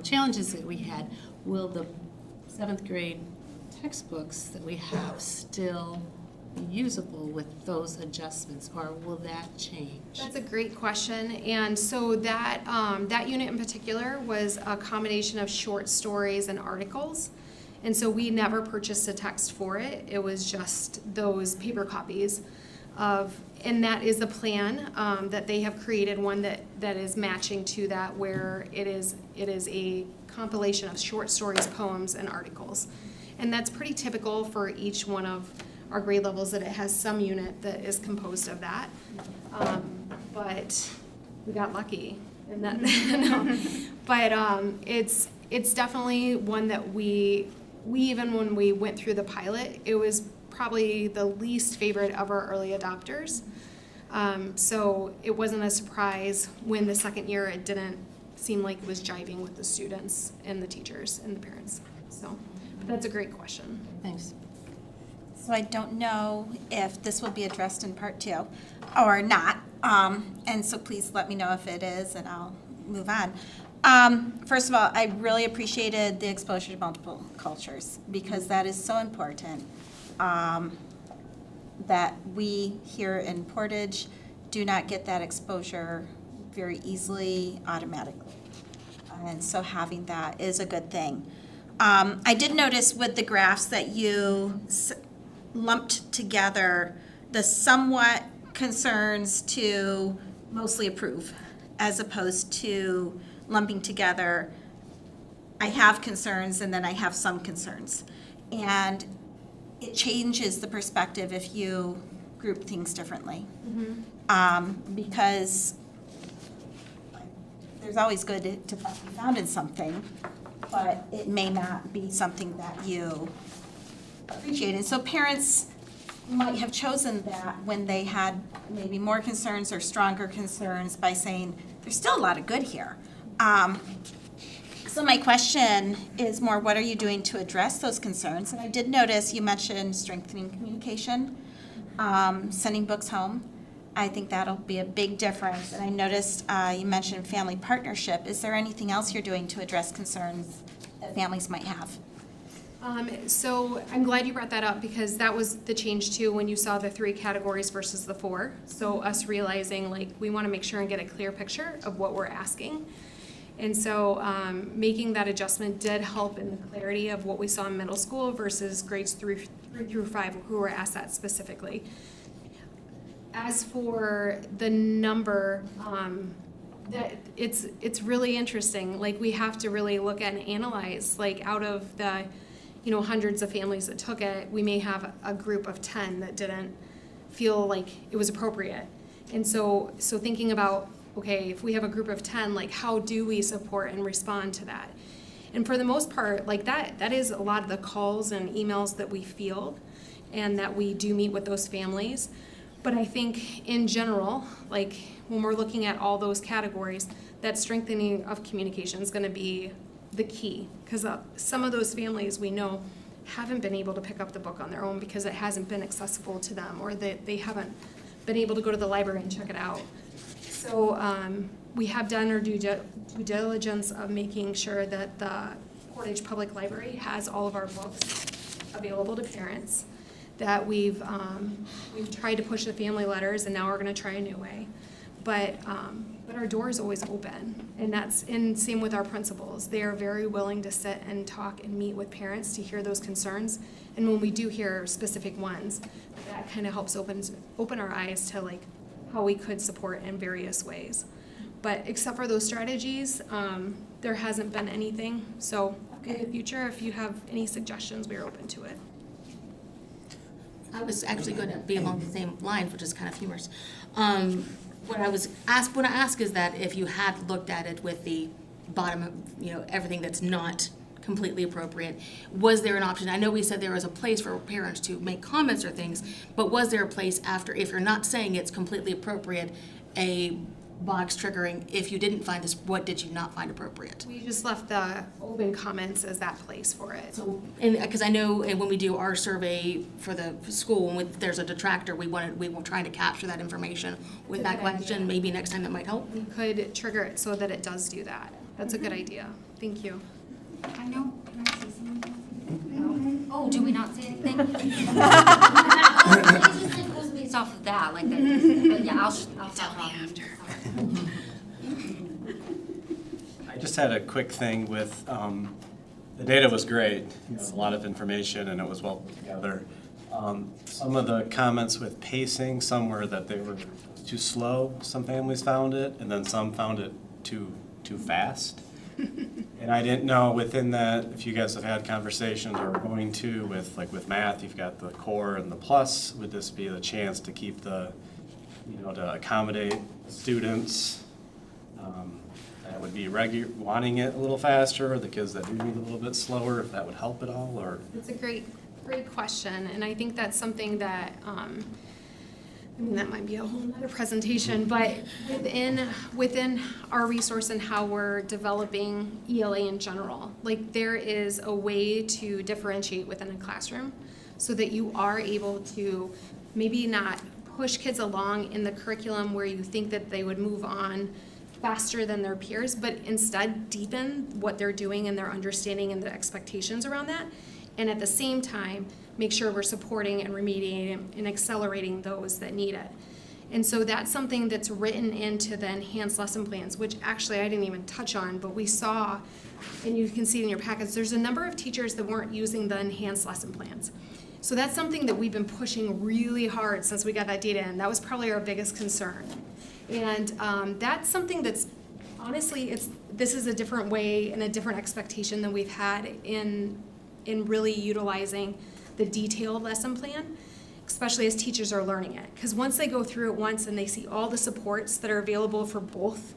challenges that we had, will the 7th grade textbooks that we have still be usable with those adjustments, or will that change? That's a great question. And so that unit in particular was a combination of short stories and articles. And so we never purchased a text for it. It was just those paper copies of And that is the plan that they have created, one that is matching to that, where it is a compilation of short stories, poems, and articles. And that's pretty typical for each one of our grade levels, that it has some unit that is composed of that. But we got lucky in that. No. But it's definitely one that we even when we went through the pilot, it was probably the least favorite of our early adopters. So it wasn't a surprise when the second year it didn't seem like it was jiving with the students and the teachers and the parents. So but that's a great question. Thanks. So I don't know if this will be addressed in part 2 or not. And so please let me know if it is, and I'll move on. First of all, I really appreciated the exposure to multiple cultures, because that is so important. That we here in Portage do not get that exposure very easily, automatically. And so having that is a good thing. I did notice with the graphs that you lumped together the somewhat concerns to mostly approve, as opposed to lumping together, I have concerns and then I have some concerns. And it changes the perspective if you group things differently. Because there's always good to be found in something, but it may not be something that you appreciate. And so parents might have chosen that when they had maybe more concerns or stronger concerns by saying, there's still a lot of good here. So my question is more, what are you doing to address those concerns? And I did notice you mentioned strengthening communication, sending books home. I think that'll be a big difference. And I noticed you mentioned family partnership. Is there anything else you're doing to address concerns that families might have? So I'm glad you brought that up, because that was the change too when you saw the 3 categories versus the 4. So us realizing, like, we want to make sure and get a clear picture of what we're asking. And so making that adjustment did help in the clarity of what we saw in middle school versus grades 3 through 5 who were asked that specifically. As for the number, that it's really interesting. Like, we have to really look at and analyze, like, out of the hundreds of families that took it, we may have a group of 10 that didn't feel like it was appropriate. And so thinking about, okay, if we have a group of 10, like, how do we support and respond to that? And for the most part, like, that is a lot of the calls and emails that we field, and that we do meet with those families. But I think in general, like, when we're looking at all those categories, that strengthening of communication is going to be the key, because some of those families we know haven't been able to pick up the book on their own because it hasn't been accessible to them, or they haven't been able to go to the library and check it out. So we have done our due diligence of making sure that the Portage Public Library has all of our books available to parents, that we've tried to push the family letters, and now we're going to try a new way. But our door is always open, and same with our principals. They are very willing to sit and talk and meet with parents to hear those concerns. And when we do hear specific ones, that kind of helps open our eyes to, like, how we could support in various ways. But except for those strategies, there hasn't been anything. So in the future, if you have any suggestions, we're open to it. I was actually going to be along the same line, which is kind of humorous. What I ask is that if you had looked at it with the bottom of, everything that's not completely appropriate, was there an option? I know we said there was a place for parents to make comments or things, but was there a place after, if you're not saying it's completely appropriate, a box triggering, if you didn't find this, what did you not find appropriate? We just left the open comments as that place for it. So, because I know when we do our survey for the school, when there's a detractor, we will try to capture that information with that question. Maybe next time that might help. We could trigger it so that it does do that. That's a good idea. Thank you. I know. Can I say something? Oh, do we not say anything? It's just like goes based off of that, like that. But yeah, I'll tell me after. I just had a quick thing with, the data was great, a lot of information, and it was well put together. Some of the comments with pacing, some were that they were too slow, some families found it, and then some found it too fast. And I didn't know within that, if you guys have had conversations or are going to with math, you've got the core and the plus. Would this be a chance to keep to accommodate students that would be wanting it a little faster, or the kids that do need it a little bit slower, if that would help at all, or? It's a great question, and I think that's something that, that might be a whole nother presentation, but within our resource and how we're developing ELA in general, like there is a way to differentiate within a classroom so that you are able to maybe not push kids along in the curriculum where you think that they would move on faster than their peers, but instead deepen what they're doing and their understanding and the expectations around that. And at the same time, make sure we're supporting and remediating and accelerating those that need it. And so that's something that's written into the enhanced lesson plans, which actually I didn't even touch on, but we saw, and you can see it in your packets, there's a number of teachers that weren't using the enhanced lesson plans. So that's something that we've been pushing really hard since we got that data in. That was probably our biggest concern. And that's something that's, honestly, this is a different way and a different expectation than we've had in really utilizing the detailed lesson plan, especially as teachers are learning it. Because once they go through it once and they see all the supports that are available for both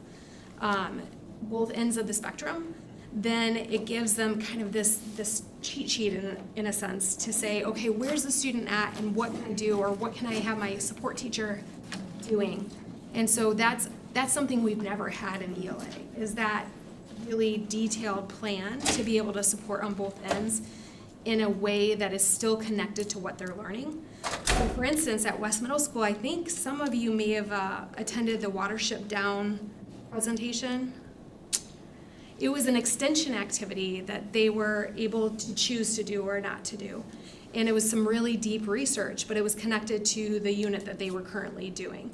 ends of the spectrum, then it gives them kind of this cheat sheet in a sense to say, okay, where's the student at and what can I do, or what can I have my support teacher doing? And so that's something we've never had in ELA, is that really detailed plan to be able to support on both ends in a way that is still connected to what they're learning. So for instance, at West Middle School, I think some of you may have attended the Watership Down presentation. It was an extension activity that they were able to choose to do or not to do. And it was some really deep research, but it was connected to the unit that they were currently doing.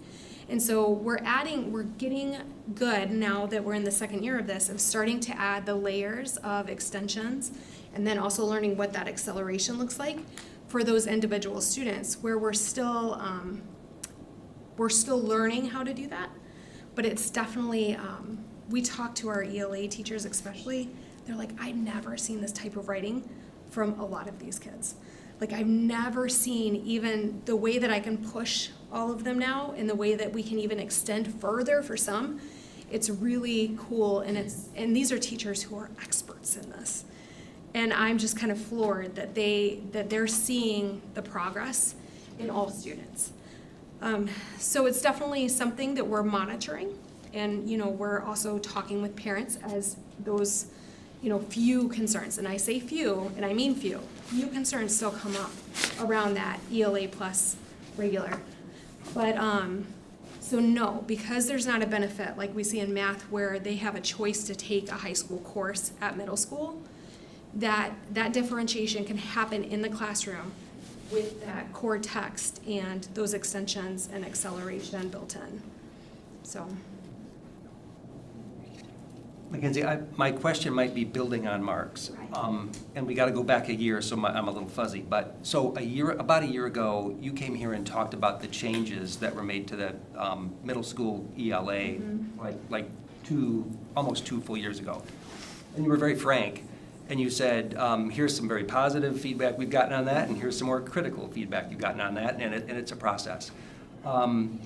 And so we're getting good now that we're in the second year of this, of starting to add the layers of extensions and then also learning what that acceleration looks like for those individual students, where we're still learning how to do that. But it's definitely, we talk to our ELA teachers especially, they're like, I've never seen this type of writing from a lot of these kids. Like, I've never seen even the way that I can push all of them now, and the way that we can even extend further for some. It's really cool, and these are teachers who are experts in this. And I'm just kind of floored that they're seeing the progress in all students. So it's definitely something that we're monitoring, and we're also talking with parents as those few concerns, and I say few, and I mean few concerns still come up around that ELA plus regular. But so no, because there's not a benefit like we see in math where they have a choice to take a high school course at middle school, that differentiation can happen in the classroom with that core text and those extensions and acceleration built in. So. Mackenzie, my question might be building on Mark's, and we got to go back a year, so I'm a little fuzzy. But so about a year ago, you came here and talked about the changes that were made to the middle school ELA, like almost 2 full years ago, and you were very frank, and you said, here's some very positive feedback we've gotten on that, and here's some more critical feedback you've gotten on that, and it's a process. Can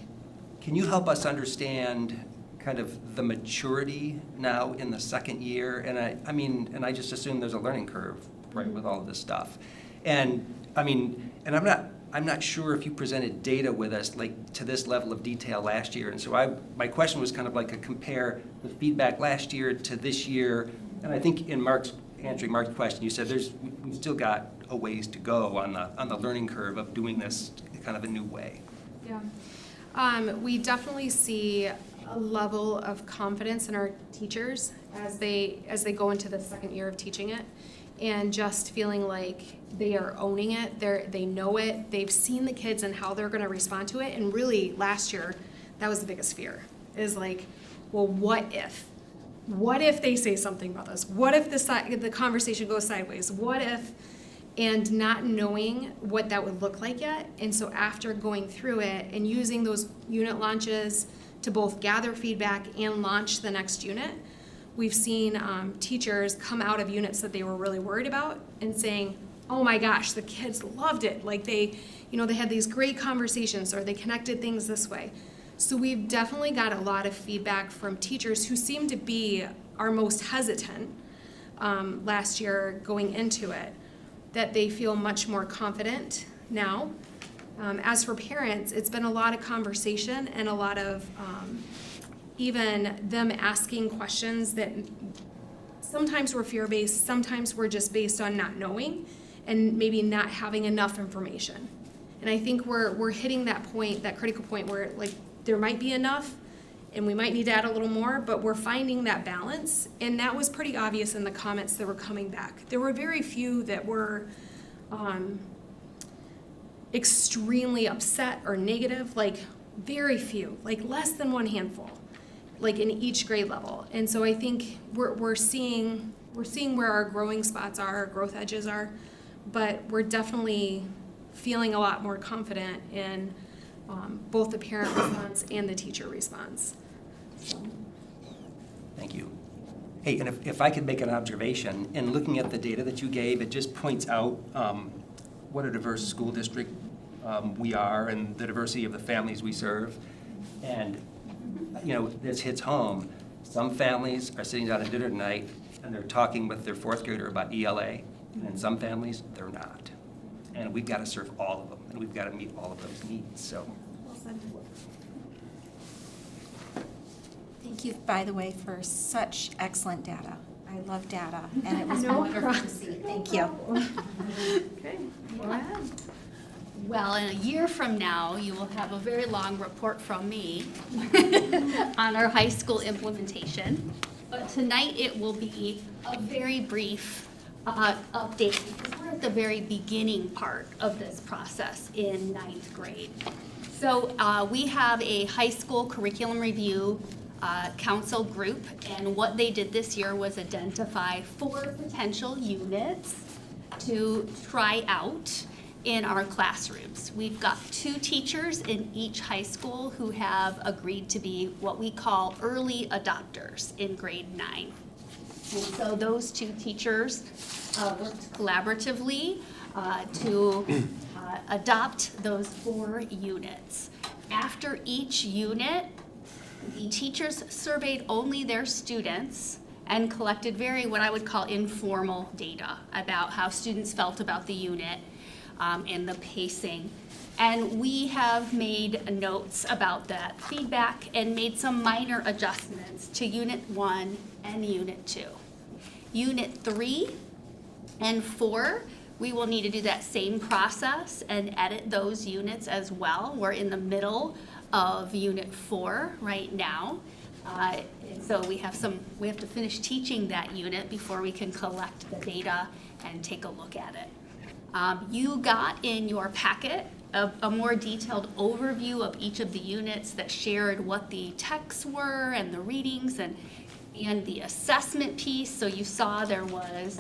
you help us understand kind of the maturity now in the second year? And I just assume there's a learning curve, right, with all of this stuff. And I'm not sure if you presented data with us like to this level of detail last year. And so my question was kind of like a compare the feedback last year to this year. And I think in answering Mark's question, you said we've still got a ways to go on the learning curve of doing this kind of a new way. Yeah. We definitely see a level of confidence in our teachers as they go into the second year of teaching it, and just feeling like they are owning it. They know it. They've seen the kids and how they're going to respond to it. And really, last year, that was the biggest fear. Is like, well, what if? What if they say something about this? What if the conversation goes sideways? What if? and not knowing what that would look like yet. And so after going through it and using those unit launches to both gather feedback and launch the next unit, we've seen teachers come out of units that they were really worried about and saying, oh my gosh, the kids loved it. Like they had these great conversations, or they connected things this way. So we've definitely got a lot of feedback from teachers who seem to be our most hesitant last year going into it, that they feel much more confident now. As for parents, it's been a lot of conversation and a lot of even them asking questions that sometimes were fear-based, sometimes were just based on not knowing and maybe not having enough information. And I think we're hitting that point, that critical point where like there might be enough and we might need to add a little more, but we're finding that balance. And that was pretty obvious in the comments that were coming back. There were very few that were extremely upset or negative, like very few, like less than one handful, like in each grade level. And so I think we're seeing where our growing spots are, our growth edges are, but we're definitely feeling a lot more confident in both the parent response and the teacher response. So. Thank you. Hey, and if I could make an observation, in looking at the data that you gave, it just points out what a diverse school district we are and the diversity of the families we serve. And, this hits home. Some families are sitting down at dinner tonight and they're talking with their fourth grader about ELA, and in some families, they're not. And we've got to serve all of them, and we've got to meet all of those needs, so. Thank you, by the way, for such excellent data. I love data, and it was wonderful to see. Thank you. Okay, go ahead. Well, in a year from now, you will have a very long report from me on our high school implementation. But tonight it will be a very brief update, because we're at the very beginning part of this process in 9th grade. So we have a high school curriculum review council group, and what they did this year was identify 4 potential units to try out in our classrooms. We've got 2 teachers in each high school who have agreed to be what we call early adopters in grade 9. And so those 2 teachers worked collaboratively to adopt those 4 units. After each unit, the teachers surveyed only their students and collected what I would call informal data about how students felt about the unit and the pacing. And we have made notes about that feedback and made some minor adjustments to Unit 1 and Unit 2. Unit 3 and 4, we will need to do that same process and edit those units as well. We're in the middle of Unit 4 right now. And so we have to finish teaching that unit before we can collect the data and take a look at it. You got in your packet a more detailed overview of each of the units that shared what the texts were and the readings and the assessment piece. So you saw there was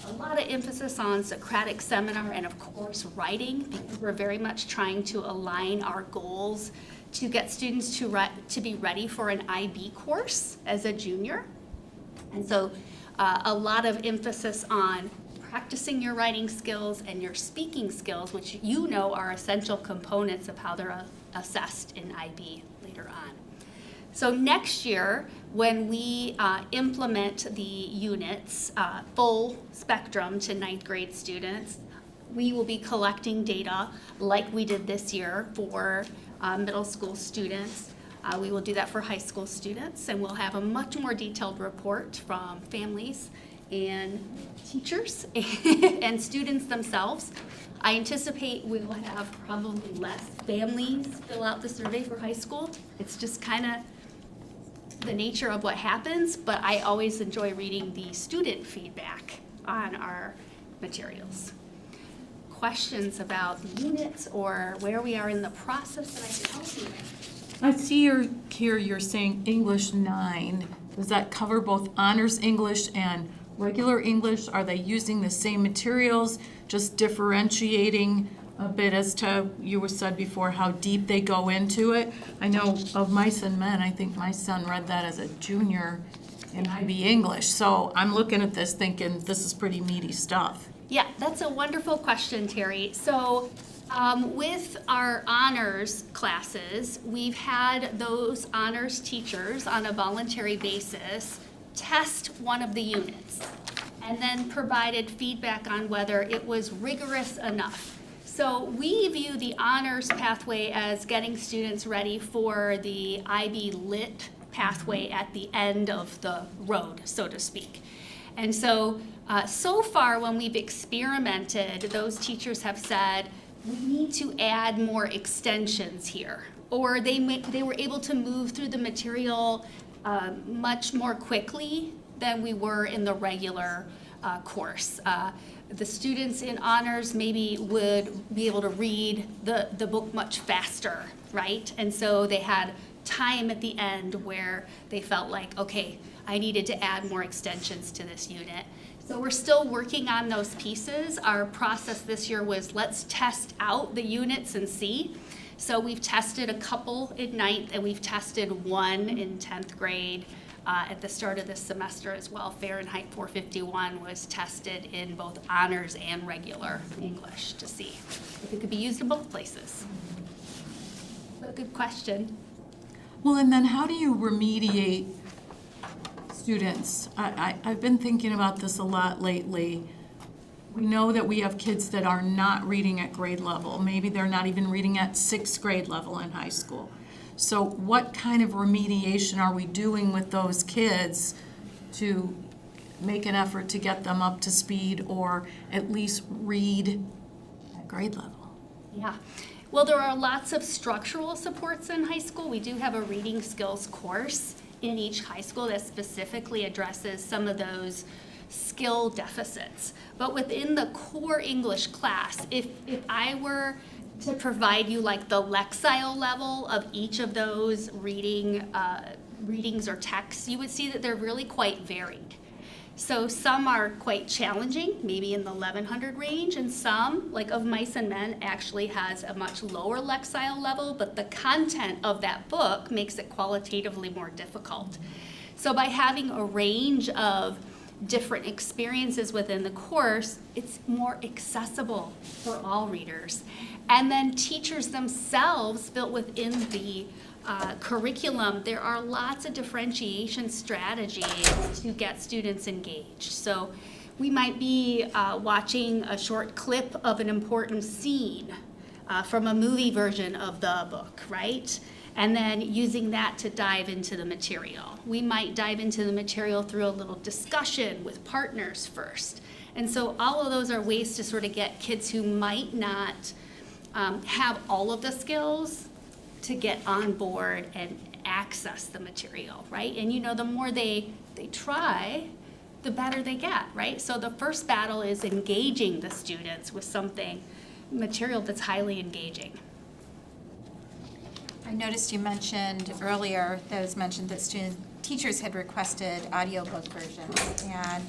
a lot of emphasis on Socratic seminar and of course writing, because we're very much trying to align our goals to get students to be ready for an IB course as a junior. And so a lot of emphasis on practicing your writing skills and your speaking skills, which are essential components of how they're assessed in IB later on. So next year, when we implement the units full spectrum to 9th grade students, we will be collecting data like we did this year for middle school students. We will do that for high school students, and we'll have a much more detailed report from families and teachers and students themselves. I anticipate we will have probably less families fill out the survey for high school. It's just kind of the nature of what happens, but I always enjoy reading the student feedback on our materials. Questions about the units or where we are in the process that I can help you with? I see here you're saying English 9. Does that cover both honors English and regular English? Are they using the same materials, just differentiating a bit as to, you said before, how deep they go into it? I know of Mice and Men, I think my son read that as a junior in IB English. So I'm looking at this thinking, this is pretty meaty stuff. Yeah, that's a wonderful question, Terry. So with our honors classes, we've had those honors teachers on a voluntary basis test one of the units and then provided feedback on whether it was rigorous enough. So we view the honors pathway as getting students ready for the IB Lit pathway at the end of the road, so to speak. And so, so far when we've experimented, those teachers have said, we need to add more extensions here. Or they were able to move through the material much more quickly than we were in the regular course. The students in honors maybe would be able to read the book much faster, right? And so they had time at the end where they felt like, okay, I needed to add more extensions to this unit. So we're still working on those pieces. Our process this year was let's test out the units and see. So we've tested a couple in 9th and we've tested one in 10th grade. At the start of this semester as well, Fahrenheit 451 was tested in both honors and regular English to see if it could be used in both places. But good question. Well, and then how do you remediate students? I've been thinking about this a lot lately. We know that we have kids that are not reading at grade level. Maybe they're not even reading at 6th grade level in high school. So what kind of remediation are we doing with those kids to make an effort to get them up to speed or at least read at grade level? Yeah. Well, there are lots of structural supports in high school. We do have a reading skills course in each high school that specifically addresses some of those skill deficits. But within the core English class, if I were to provide you like the Lexile level of each of those readings or texts, you would see that they're really quite varied. So some are quite challenging, maybe in the 1100 range, and some, like of Mice and Men, actually has a much lower Lexile level, but the content of that book makes it qualitatively more difficult. So by having a range of different experiences within the course, it's more accessible for all readers. And then teachers themselves, built within the curriculum, there are lots of differentiation strategies to get students engaged. So we might be watching a short clip of an important scene from a movie version of the book, right? And then using that to dive into the material. We might dive into the material through a little discussion with partners first. And so all of those are ways to sort of get kids who might not have all of the skills to get on board and access the material, right? And you know, the more they try, the better they get, right? So the first battle is engaging the students with material that's highly engaging. I noticed you mentioned earlier, that was mentioned that teachers had requested audiobook versions, and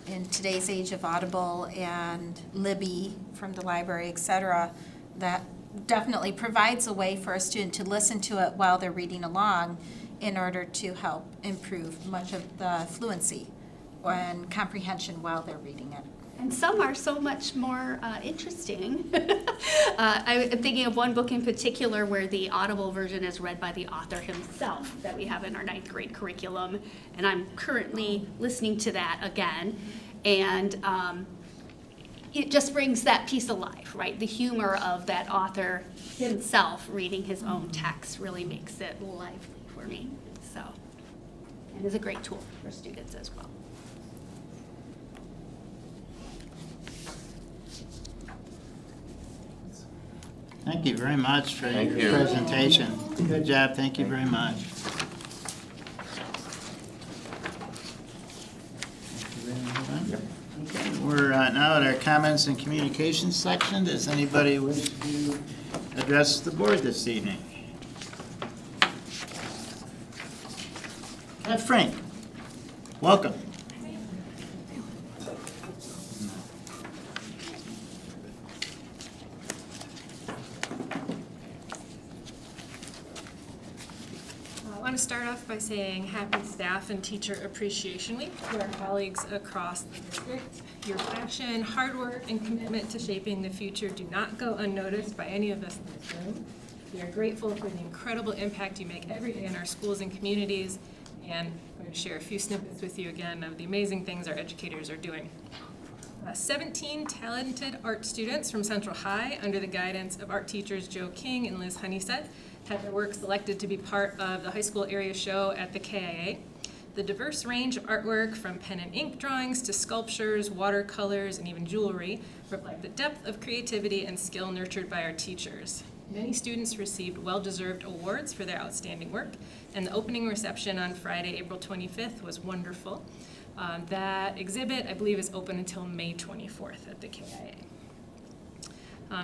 in today's age of Audible and Libby from the library, et cetera, that definitely provides a way for a student to listen to it while they're reading along in order to help improve much of the fluency and comprehension while they're reading it. And some are so much more interesting. I'm thinking of one book in particular where the Audible version is read by the author himself that we have in our 9th grade curriculum. And I'm currently listening to that again. And it just brings that piece alive, right? The humor of that author himself reading his own text really makes it lively for me. So, and is a great tool for students as well. Thank you very much for your presentation. Good job, thank you very much. Okay, we're now at our comments and communications section. Does anybody wish to address the board this evening? Frank, welcome. want to start off by saying happy Staff and Teacher Appreciation Week to our colleagues across the district. Your passion, hard work, and commitment to shaping the future do not go unnoticed by any of us in this room. We are grateful for the incredible impact you make every day in our schools and communities, and I'm going to share a few snippets with you again of the amazing things our educators are doing. 17 talented art students from Central High, under the guidance of art teachers Joe King and Liz Honeysett, had their work selected to be part of the high school area show at the KIA. The diverse range of artwork, from pen and ink drawings to sculptures, watercolors, and even jewelry, reflect the depth of creativity and skill nurtured by our teachers. Many students received well-deserved awards for their outstanding work, and the opening reception on Friday, April 25th was wonderful. That exhibit, I believe, is open until May 24th at the KIA.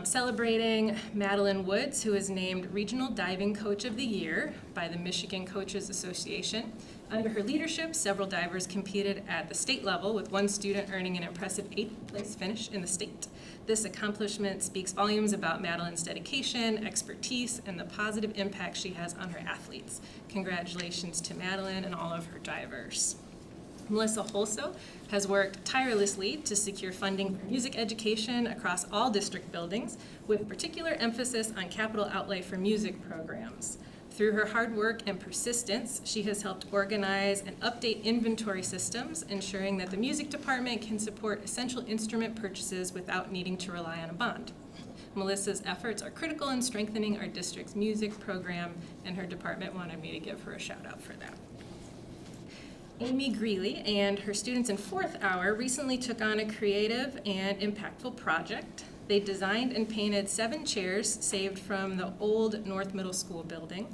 Celebrating Madeline Woods, who is named Regional Diving Coach of the Year by the Michigan Coaches Association. Under her leadership, several divers competed at the state level, with one student earning an impressive 8th place finish in the state. This accomplishment speaks volumes about Madeline's dedication, expertise, and the positive impact she has on her athletes. Congratulations to Madeline and all of her divers. Melissa Holso has worked tirelessly to secure funding for music education across all district buildings, with particular emphasis on capital outlay for music programs. Through her hard work and persistence, she has helped organize and update inventory systems, ensuring that the music department can support essential instrument purchases without needing to rely on a bond. Melissa's efforts are critical in strengthening our district's music program, and her department wanted me to give her a shout out for that. Amy Greeley and her students in 4th hour recently took on a creative and impactful project. They designed and painted 7 chairs saved from the old North Middle School building,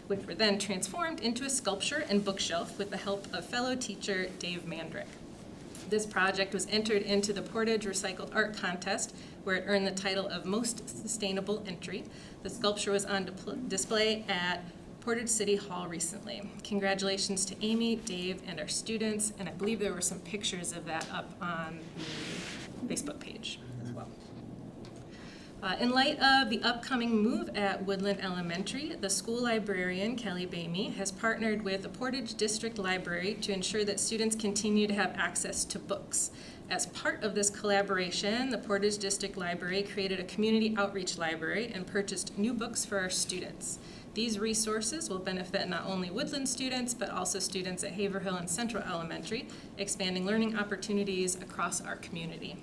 which were then transformed into a sculpture and bookshelf with the help of fellow teacher Dave Mandrick. This project was entered into the Portage Recycled Art Contest, where it earned the title of Most Sustainable Entry. The sculpture was on display at Portage City Hall recently. Congratulations to Amy, Dave, and our students, and I believe there were some pictures of that up on the Facebook page as well. In light of the upcoming move at Woodland Elementary, the school librarian, Kelly Bamey, has partnered with the Portage District Library to ensure that students continue to have access to books. As part of this collaboration, the Portage District Library created a community outreach library and purchased new books for our students. These resources will benefit not only Woodland students, but also students at Haverhill and Central Elementary, expanding learning opportunities across our community.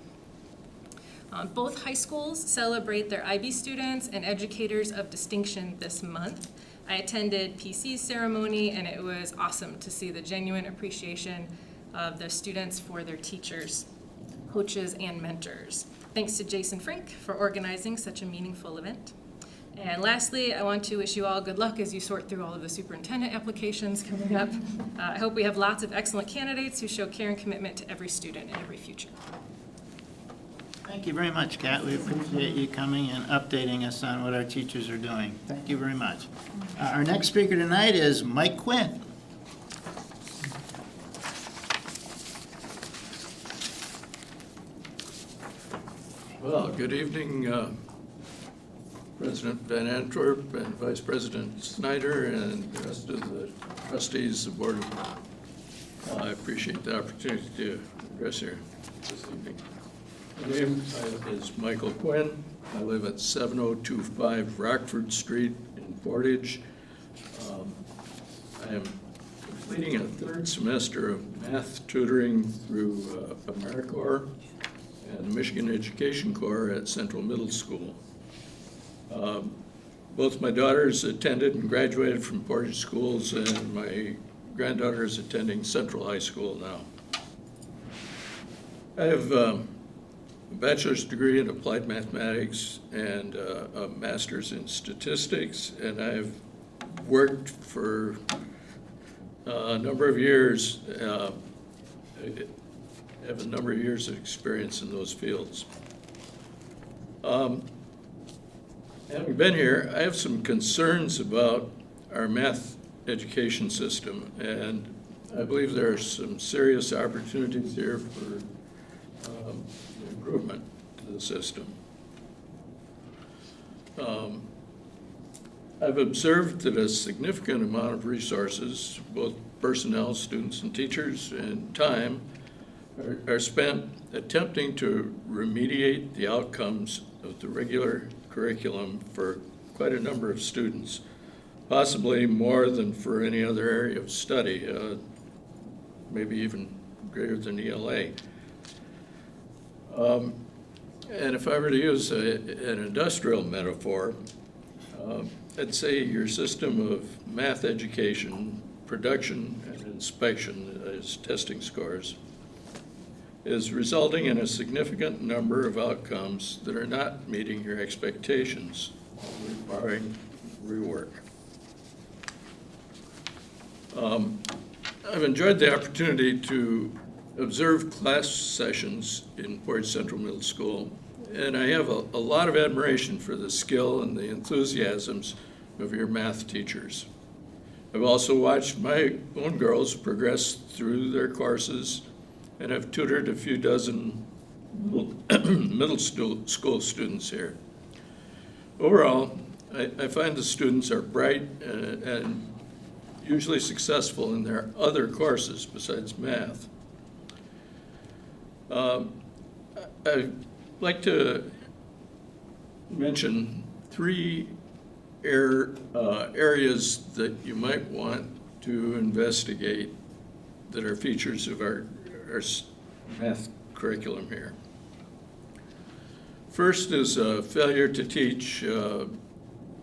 Both high schools celebrate their IB students and educators of distinction this month. I attended PC's ceremony, and it was awesome to see the genuine appreciation of the students for their teachers, coaches, and mentors. Thanks to Jason Frink for organizing such a meaningful event. And lastly, I want to wish you all good luck as you sort through all of the superintendent applications coming up. I hope we have lots of excellent candidates who show care and commitment to every student and every future. Thank you very much, Kat. We appreciate you coming and updating us on what our teachers are doing. Thank you very much. Our next speaker tonight is Mike Quinn. Well, good evening, President Van Antwerp and Vice President Snyder and the rest of the trustees of the board. I appreciate the opportunity to address here this evening. My name is Michael Quinn. I live at 7025 Rockford Street in Portage. I am completing a 3rd semester of math tutoring through AmeriCorps and the Michigan Education Corps at Central Middle School. Both my daughters attended and graduated from Portage schools, and my granddaughter is attending Central High School now. I have a bachelor's degree in applied mathematics and a master's in statistics, and I've worked for a number of years, I have a number of years of experience in those fields. Having been here, I have some concerns about our math education system, and I believe there are some serious opportunities here for improvement to the system. I've observed that a significant amount of resources, both personnel, students, and teachers, and time are spent attempting to remediate the outcomes of the regular curriculum for quite a number of students, possibly more than for any other area of study, maybe even greater than ELA. And if I were to use an industrial metaphor, I'd say your system of math education, production, and inspection as testing scores is resulting in a significant number of outcomes that are not meeting your expectations, requiring rework. I've enjoyed the opportunity to observe class sessions in Portage Central Middle School, and I have a lot of admiration for the skill and the enthusiasms of your math teachers. I've also watched my own girls progress through their courses, and I've tutored a few dozen middle school students here. Overall, I find the students are bright and usually successful in their other courses besides math. I'd like to mention three areas that you might want to investigate that are features of our math curriculum here. First is a failure to teach the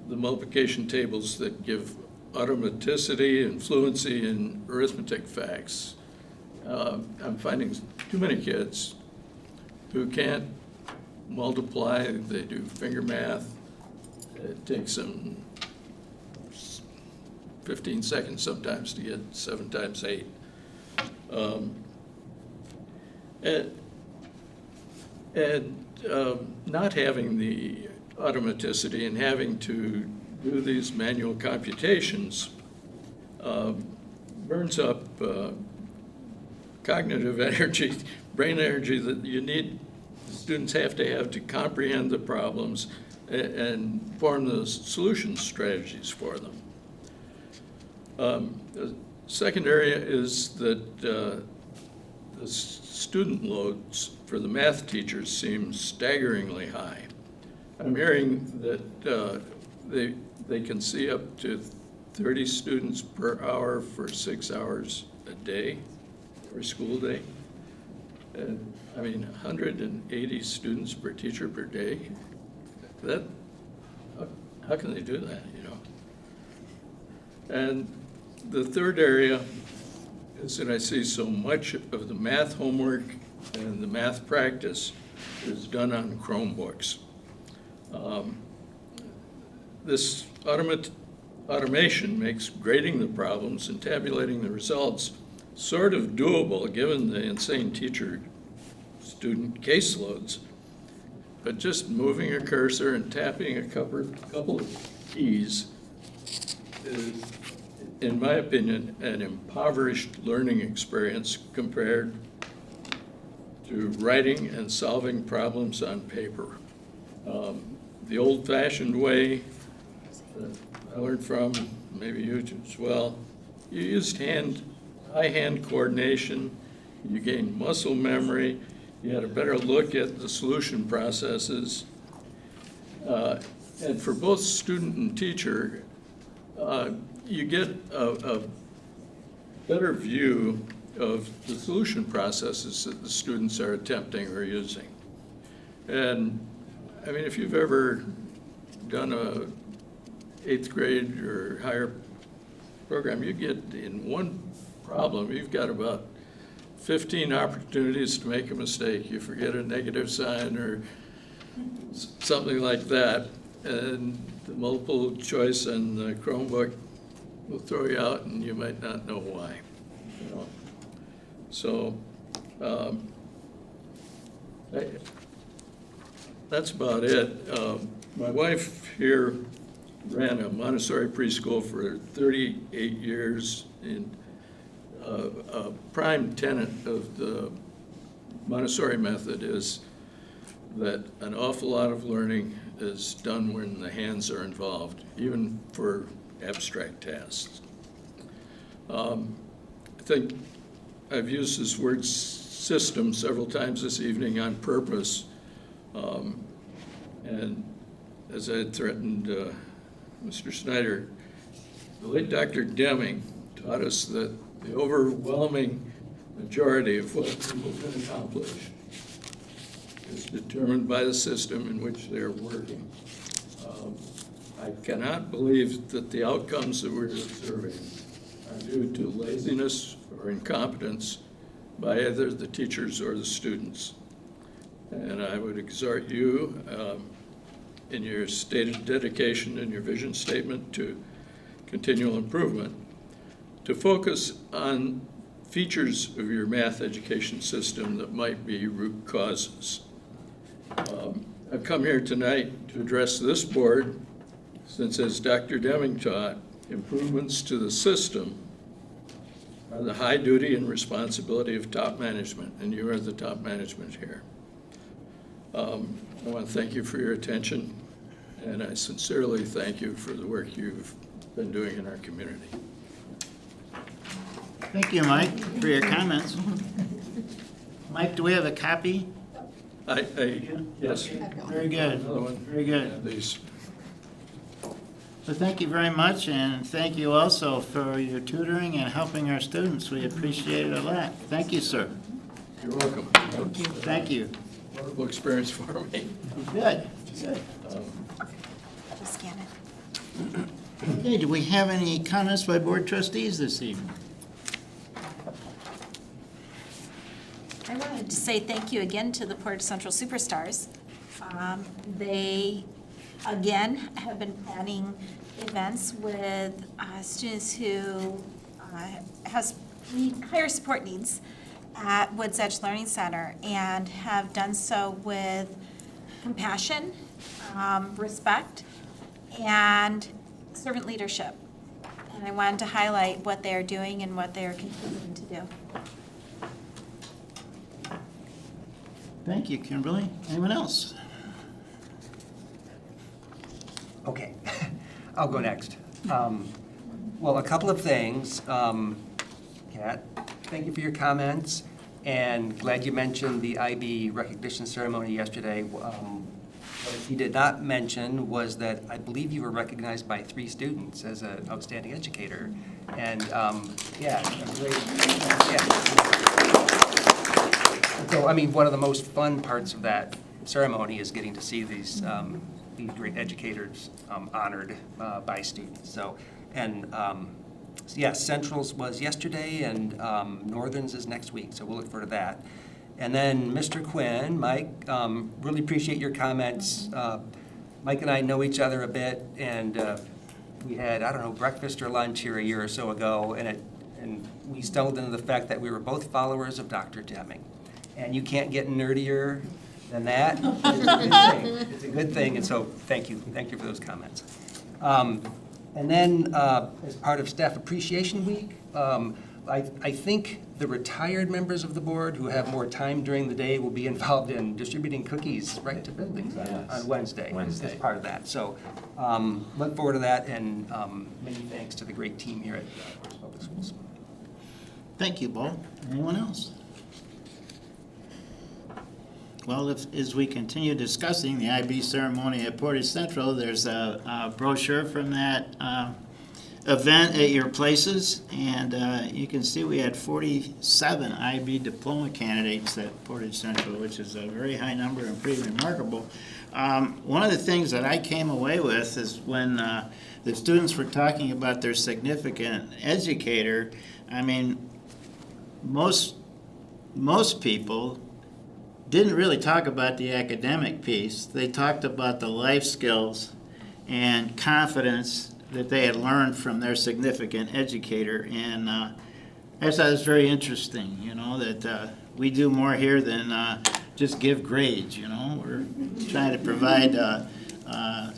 multiplication tables that give automaticity and fluency in arithmetic facts. I'm finding too many kids who can't multiply, they do finger math. It takes them 15 seconds sometimes to get 7 times 8. Not having the automaticity and having to do these manual computations burns up cognitive energy, brain energy that you need, students have to comprehend the problems and form the solution strategies for them. The second area is that the student loads for the math teachers seem staggeringly high. I'm hearing that they can see up to 30 students per hour for 6 hours a day, every school day. And I mean, 180 students per teacher per day. How can they do that, you know? And the third area is that I see so much of the math homework and the math practice is done on Chromebooks. This automation makes grading the problems and tabulating the results sort of doable given the insane teacher-student caseloads, but just moving a cursor and tapping a couple of keys is, in my opinion, an impoverished learning experience compared to writing and solving problems on paper. The old-fashioned way that I learned from, maybe you as well, you used eye-hand coordination, you gained muscle memory, you had a better look at the solution processes. And for both student and teacher, you get a better view of the solution processes that the students are attempting or using. And I mean, if you've ever done a 8th grade or higher program, you get in one problem, you've got about 15 opportunities to make a mistake. You forget a negative sign or something like that, and the multiple choice on the Chromebook will throw you out and you might not know why. You know? So that's about it. My wife here ran a Montessori preschool for 38 years. And a prime tenet of the Montessori method is that an awful lot of learning is done when the hands are involved, even for abstract tasks. I think I've used this word system several times this evening on purpose. And as I had threatened Mr. Snyder, the late Dr. Deming taught us that the overwhelming majority of what people can accomplish is determined by the system in which they're working. I cannot believe that the outcomes that we're observing are due to laziness or incompetence by either the teachers or the students. And I would exhort you in your stated dedication and your vision statement to continual improvement to focus on features of your math education system that might be root causes. I've come here tonight to address this board since, as Dr. Deming taught, improvements to the system are the high duty and responsibility of top management, and you are the top management here. I want to thank you for your attention, and I sincerely thank you for the work you've been doing in our community. Thank you, Mike, for your comments. Mike, do we have a copy? Yes. Very good. Another one. Very good. Yeah, these. So thank you very much, and thank you also for your tutoring and helping our students. We appreciate it a lot. Thank you, sir. You're welcome. Thank you. Wonderful experience for me. Good. Good. Just scan it. Okay, do we have any comments by board trustees this evening? I wanted to say thank you again to the Portage Central Superstars. They, again, have been planning events with students who has higher support needs at Woods Edge Learning Center, and have done so with compassion, respect, and servant leadership. And I wanted to highlight what they are doing and what they are continuing to do. Thank you, Kimberly. Anyone else? Okay, I'll go next. Well, a couple of things. Kat, thank you for your comments, and glad you mentioned the IB recognition ceremony yesterday. What you did not mention was that I believe you were recognized by 3 students as an outstanding educator. And yeah, great. So, I mean, one of the most fun parts of that ceremony is getting to see these great educators honored by students. So, and yeah, Central's was yesterday, and Northern's is next week, so we'll look forward to that. And then Mr. Quinn, Mike, really appreciate your comments. Mike and I know each other a bit, and we had, I don't know, breakfast or lunch here a year or so ago, and we stumbled into the fact that we were both followers of Dr. Deming. And you can't get nerdier than that. It's a good thing. It's a good thing, and so thank you. Thank you for those comments. And then, as part of Staff Appreciation Week, I think the retired members of the board who have more time during the day will be involved in distributing cookies right to buildings on Wednesday. As part of that. So look forward to that, and many thanks to the great team here at Portage Public Schools. Thank you, Bo. Anyone else? Well, as we continue discussing the IB ceremony at Portage Central, there's a brochure from that event at your places, and you can see we had 47 IB diploma candidates at Portage Central, which is a very high number and pretty remarkable. One of the things that I came away with is when the students were talking about their significant educator. I mean, most people didn't really talk about the academic piece. They talked about the life skills and confidence that they had learned from their significant educator. And I thought it was very interesting, you know, that we do more here than just give grades, you know. We're trying to provide,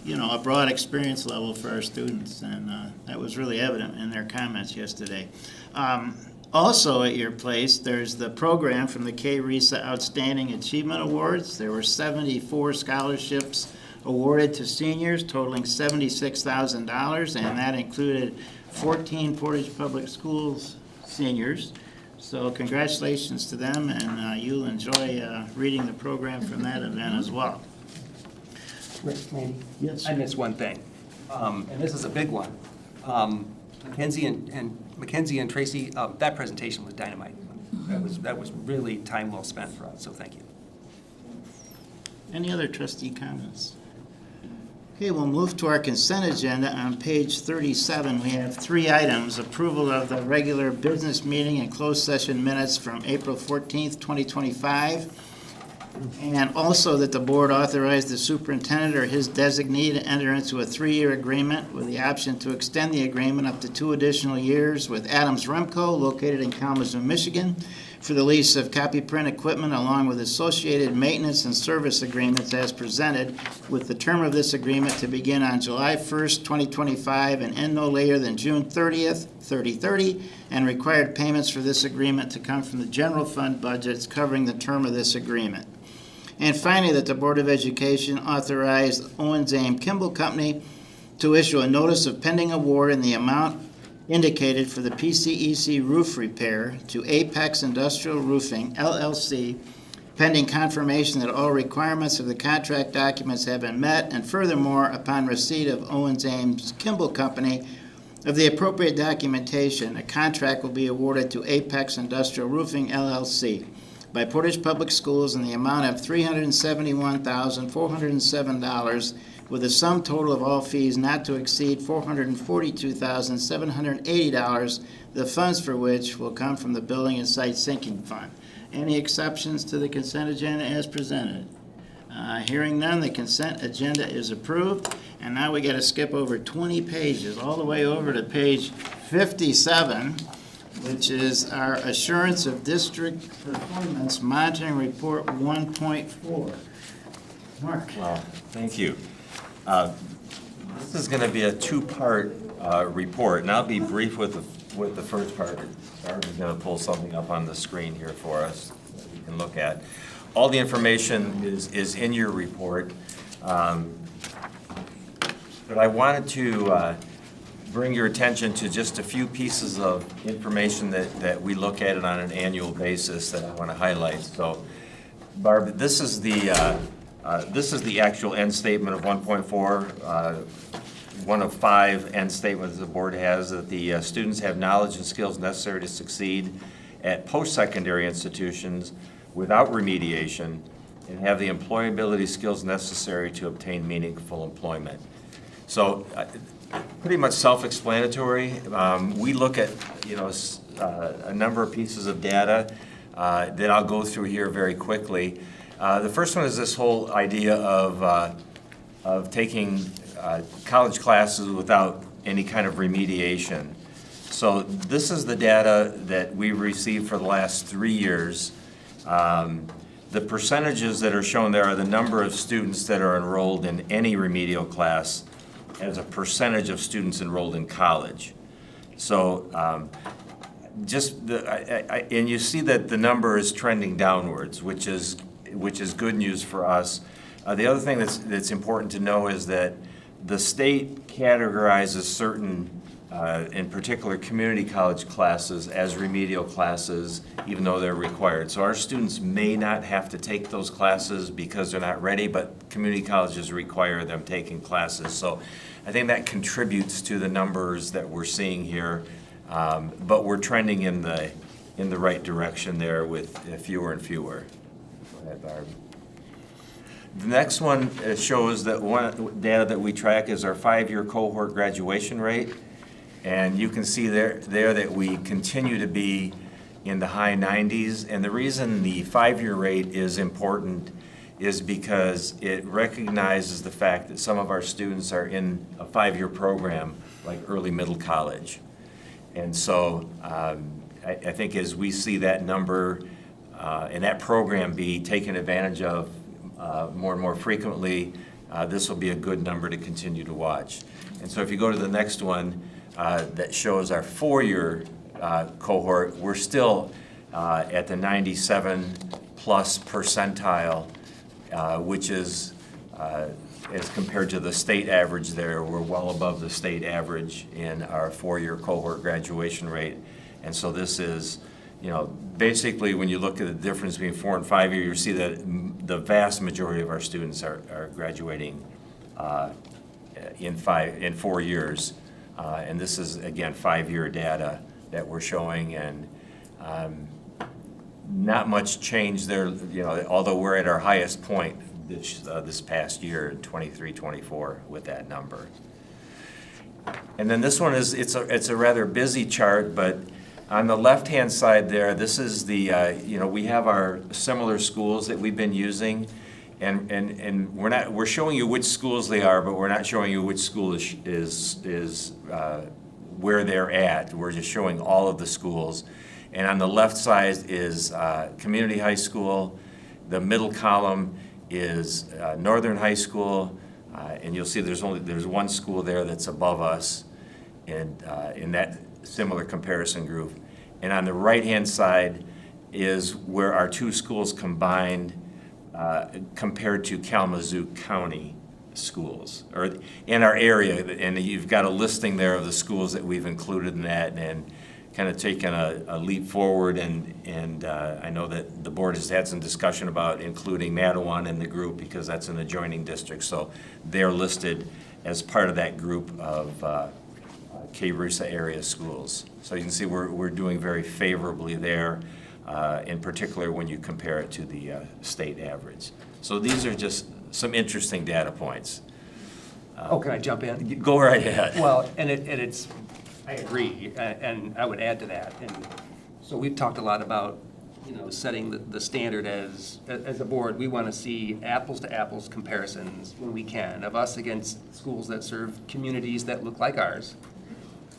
you know, a broad experience level for our students, and that was really evident in their comments yesterday. Also at your place, there's the program from the K-RISA Outstanding Achievement Awards. There were 74 scholarships awarded to seniors totaling $76,000, and that included 14 Portage Public Schools seniors. So congratulations to them, and you'll enjoy reading the program from that event as well. Randy? Yes. I missed one thing, and this is a big one. Mackenzie and Tracy, that presentation was dynamite. That was really time well spent for us, so thank you. Any other trustee comments? Okay, we'll move to our consent agenda. On page 37, we have 3 items. Approval of the regular business meeting and closed session minutes from April 14th, 2025. And also that the board authorize the superintendent or his designee to enter into a 3-year agreement with the option to extend the agreement up to 2 additional years with Adams Remco, located in Kalamazoo, Michigan, for the lease of copy print equipment along with associated maintenance and service agreements as presented, with the term of this agreement to begin on July 1st, 2025 and end no later than June 30th, 2030, and required payments for this agreement to come from the general fund budgets covering the term of this agreement. And finally, that the Board of Education authorize Owens Ames Kimball Company to issue a notice of pending award in the amount indicated for the PCEC roof repair to Apex Industrial Roofing, LLC, pending confirmation that all requirements of the contract documents have been met, and furthermore, upon receipt of Owens Ames Kimball Company of the appropriate documentation, a contract will be awarded to Apex Industrial Roofing, LLC, by Portage Public Schools in the amount of $371,407, with a sum total of all fees not to exceed $442,780, the funds for which will come from the Building and Site Sinking Fund. Any exceptions to the consent agenda as presented? Hearing none, the consent agenda is approved. And now we got to skip over 20 pages, all the way over to page 57, which is our Assurance of District Performance Monitoring Report 1.4. Mark. Well, thank you. This is going to be a 2-part report, and I'll be brief with the first part. Barbara's going to pull something up on the screen here for us that we can look at. All the information is in your report, but I wanted to bring your attention to just a few pieces of information that we look at it on an annual basis that I want to highlight. So, Barb, this is the actual end statement of 1.4. One of 5 end statements the board has, that the students have knowledge and skills necessary to succeed at post-secondary institutions without remediation and have the employability skills necessary to obtain meaningful employment. So pretty much self-explanatory. We look at a number of pieces of data that I'll go through here very quickly. The first one is this whole idea of taking college classes without any kind of remediation. So this is the data that we've received for the last 3 years. The percentages that are shown there are the number of students that are enrolled in any remedial class as a percentage of students enrolled in college. So and you see that the number is trending downwards, which is good news for us. The other thing that's important to know is that the state categorizes certain, in particular, community college classes as remedial classes, even though they're required. So our students may not have to take those classes because they're not ready, but community colleges require them taking classes. So I think that contributes to the numbers that we're seeing here, but we're trending in the right direction there with fewer and fewer. Go ahead, Barb. The next one shows that one data that we track is our 5-year cohort graduation rate. And you can see there that we continue to be in the high 90s. And the reason the 5-year rate is important is because it recognizes the fact that some of our students are in a 5-year program like early middle college. And so I think as we see that number and that program be taken advantage of more and more frequently, this will be a good number to continue to watch. And so if you go to the next one, that shows our 4-year cohort, we're still at the 97 plus percentile, which is, as compared to the state average there, we're well above the state average in our four-year cohort graduation rate. And so this is, basically when you look at the difference between 4 and 5 year, you see that the vast majority of our students are graduating in 4 years. And this is, again, 5-year data that we're showing, and not much change there, although we're at our highest point this past year, 23-24, with that number. And then this one is, it's a rather busy chart, but on the left-hand side there, this is the, we have our similar schools that we've been using, and we're showing you which schools they are, but we're not showing you which school is where they're at. We're just showing all of the schools. And on the left side is community high school. The middle column is Northern High School, and you'll see there's one school there that's above us, and in that similar comparison group. And on the right-hand side is where our two schools combined compared to Kalamazoo County schools, or in our area. And you've got a listing there of the schools that we've included in that, and kind of taken a leap forward, and I know that the board has had some discussion about including Mattawan in the group because that's an adjoining district, so they're listed as part of that group of K-RUSA area schools. So you can see we're doing very favorably there, in particular when you compare it to the state average. So these are just some interesting data points. Can I jump in? Go right ahead. Well, and it's, I agree, and I would add to that. And so we've talked a lot about, setting the standard as a board. We want to see apples to apples comparisons when we can of us against schools that serve communities that look like ours.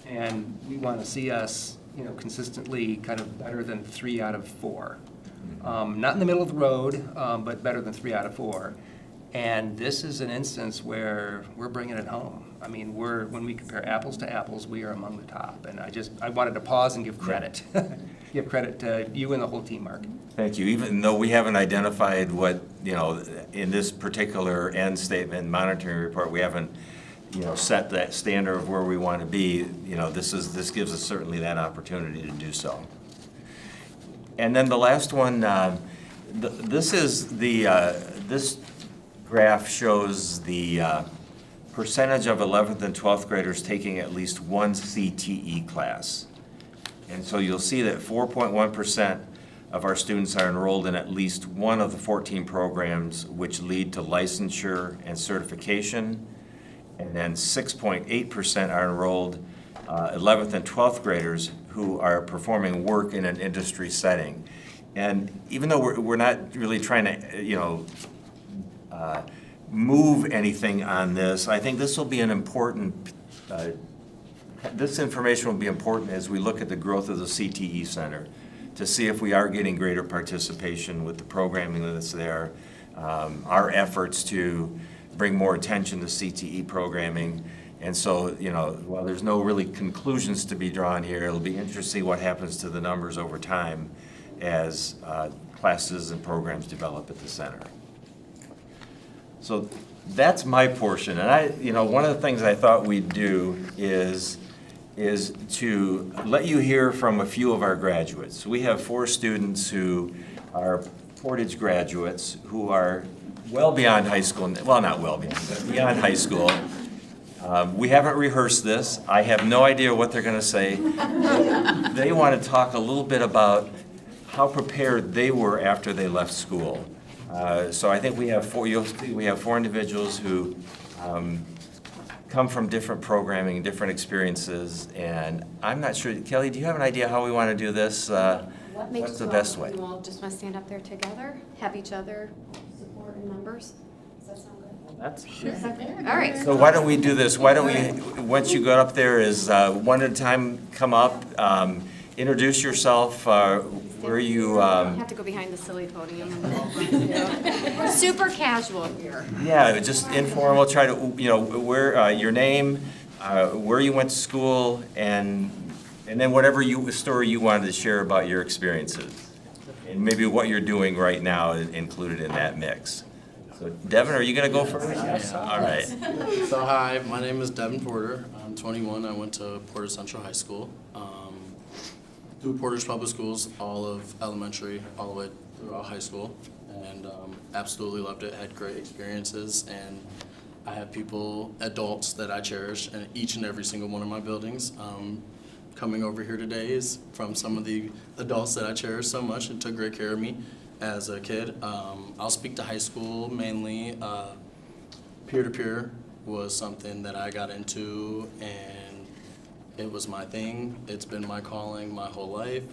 And we want to see us, consistently kind of better than 3 out of 4. Not in the middle of the road, but better than 3 out of 4. And this is an instance where we're bringing it home. I mean, when we compare apples to apples, we are among the top. And I wanted to pause and give credit. Give credit to you and the whole team, Mark. Thank you. Even though we haven't identified what, in this particular end statement monitoring report, we haven't, set that standard of where we want to be, this gives us certainly that opportunity to do so. And then the last one, this graph shows the percentage of 11th and 12th graders taking at least one CTE class. And so you'll see that 4.1% of our students are enrolled in at least one of the 14 programs which lead to licensure and certification. And then 6.8% are enrolled 11th and 12th graders who are performing work in an industry setting. And even though we're not really trying to, move anything on this, I think this will be an important, this information will be important as we look at the growth of the CTE Center to see if we are getting greater participation with the programming that's there, our efforts to bring more attention to CTE programming. And so, while there's no really conclusions to be drawn here, it'll be interesting to see what happens to the numbers over time as classes and programs develop at the center. So that's my portion. And one of the things I thought we'd do is to let you hear from a few of our graduates. We have 4 students who are Portage graduates who are well beyond high school, well, not well beyond, but beyond high school. We haven't rehearsed this. I have no idea what they're going to say. They want to talk a little bit about how prepared they were after they left school. So I think we have 4. You'll see we have 4 individuals who come from different programming, different experiences, and I'm not sure. Kelly, do you have an idea how we want to do this? What's the best way? You all just want to stand up there together, have each other support in numbers. Does that sound good? That's sure. All right. So why don't we do this? Why don't we, once you go up there, is one at a time come up, introduce yourself, where you... I have to go behind the silly podium. We're super casual here. Yeah, just informal, try to, where, your name, where you went to school, and And then whatever story you wanted to share about your experiences, and maybe what you're doing right now included in that mix. So Devin, are you going to go first? Yes. All right. So hi, my name is Devin Porter. I'm 21. I went to Portage Central High School. Through Portage Public Schools, all of elementary, all the way throughout high school, and absolutely loved it. Had great experiences, and I have people, adults that I cherish, in each and every single one of my buildings. Coming over here today is from some of the adults that I cherish so much and took great care of me as a kid. I'll speak to high school mainly. Peer-to-peer was something that I got into, and it was my thing. It's been my calling my whole life.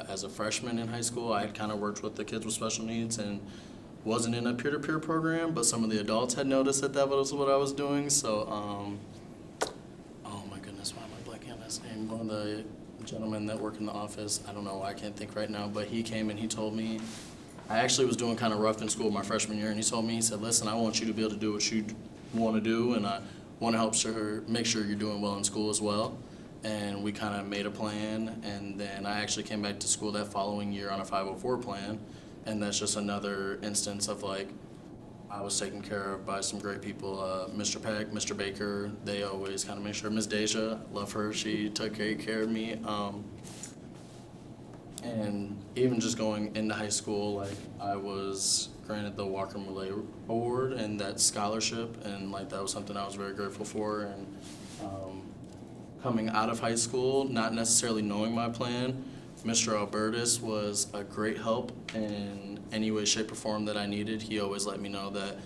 As a freshman in high school, I had kind of worked with the kids with special needs and wasn't in a peer-to-peer program, but some of the adults had noticed that was what I was doing. So, oh my goodness, why am I blanking on his name? One of the gentlemen that work in the office, I don't know, I can't think right now, but he came and he told me, I actually was doing kind of rough in school my freshman year, and he told me, he said, listen, I want you to be able to do what you want to do, and I want to make sure you're doing well in school as well. And we kind of made a plan, and then I actually came back to school that following year on a 504 plan, and that's just another instance of like, I was taken care of by some great people, Mr. Peck, Mr. Baker, they always kind of make sure, Ms. Deja, love her, she took great care of me. And even just going into high school, like I was granted the Walker Muley Award and that scholarship, and like that was something I was very grateful for. And coming out of high school, not necessarily knowing my plan, Mr. Albertus was a great help in any way, shape, or form that I needed. He always let me know that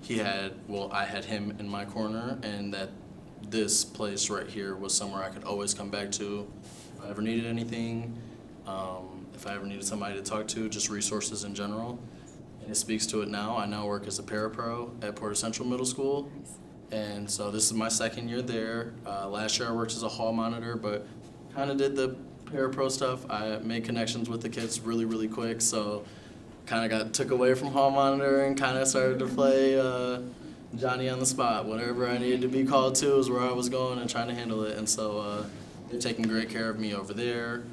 I had him in my corner, and that this place right here was somewhere I could always come back to if I ever needed anything. If I ever needed somebody to talk to, just resources in general. And it speaks to it now. I now work as a parapro at Portage Central Middle School. And so this is my second year there. Last year I worked as a hall monitor, but kind of did the parapro stuff. I made connections with the kids really, really quick. So kind of took away from hall monitor and kind of started to play Johnny on the spot. Whatever I needed to be called to is where I was going and trying to handle it. And so they're taking great care of me over there.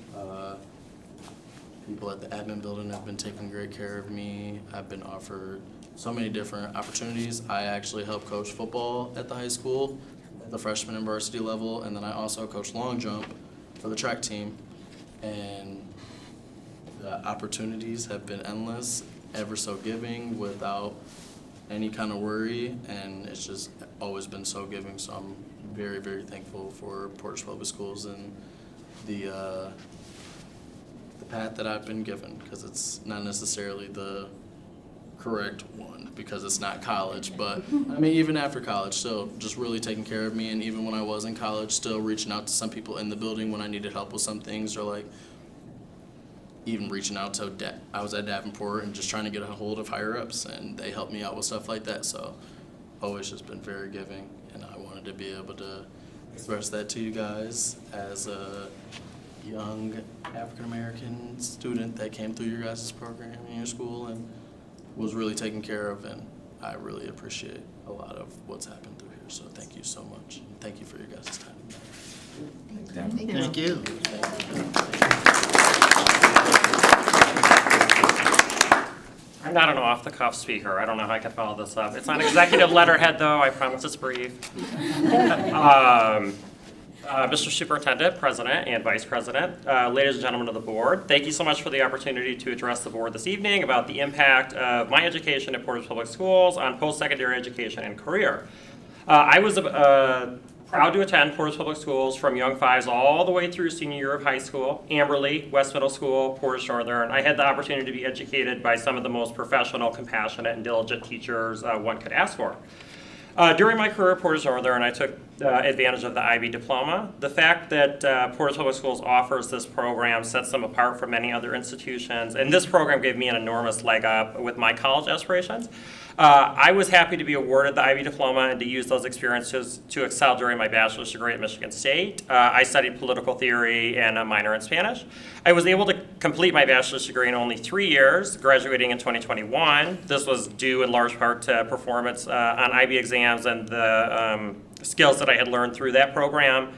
People at the admin building have been taking great care of me. I've been offered so many different opportunities. I actually help coach football at the high school at the freshman and varsity level, and then I also coach long jump for the track team. And the opportunities have been endless, ever so giving, without any kind of worry, and it's just always been so giving. So I'm very, very thankful for Portage Public Schools and the path that I've been given, because it's not necessarily the correct one because it's not college, but I mean even after college, still just really taking care of me. And even when I was in college, still reaching out to some people in the building when I needed help with some things, or like even reaching out to I was at Davenport and just trying to get a hold of higher ups, and they helped me out with stuff like that. So always just been very giving, and I wanted to be able to express that to you guys as a young African-American student that came through your guys' program in your school and was really taken care of, and I really appreciate a lot of what's happened through here. So thank you so much. Thank you for your guys' time. Thank you. I'm not an off-the-cuff speaker. I don't know how I can follow this up. It's on executive letterhead, though. I promise it's brief. Mr. Superintendent, President, and Vice President, ladies and gentlemen of the board, thank you so much for the opportunity to address the board this evening about the impact of my education at Portage Public Schools on post-secondary education and career. I was proud to attend Portage Public Schools from young fives all the way through senior year of high school, Amberley, West Middle School, Portage Northern. I had the opportunity to be educated by some of the most professional, compassionate, and diligent teachers one could ask for. During my career at Portage Northern, I took advantage of the IB diploma. The fact that Portage Public Schools offers this program sets them apart from many other institutions, and this program gave me an enormous leg up with my college aspirations. I was happy to be awarded the IB diploma and to use those experiences to excel during my bachelor's degree at Michigan State. I studied political theory and a minor in Spanish. I was able to complete my bachelor's degree in only 3 years, graduating in 2021. This was due in large part to performance on IB exams and the skills that I had learned through that program.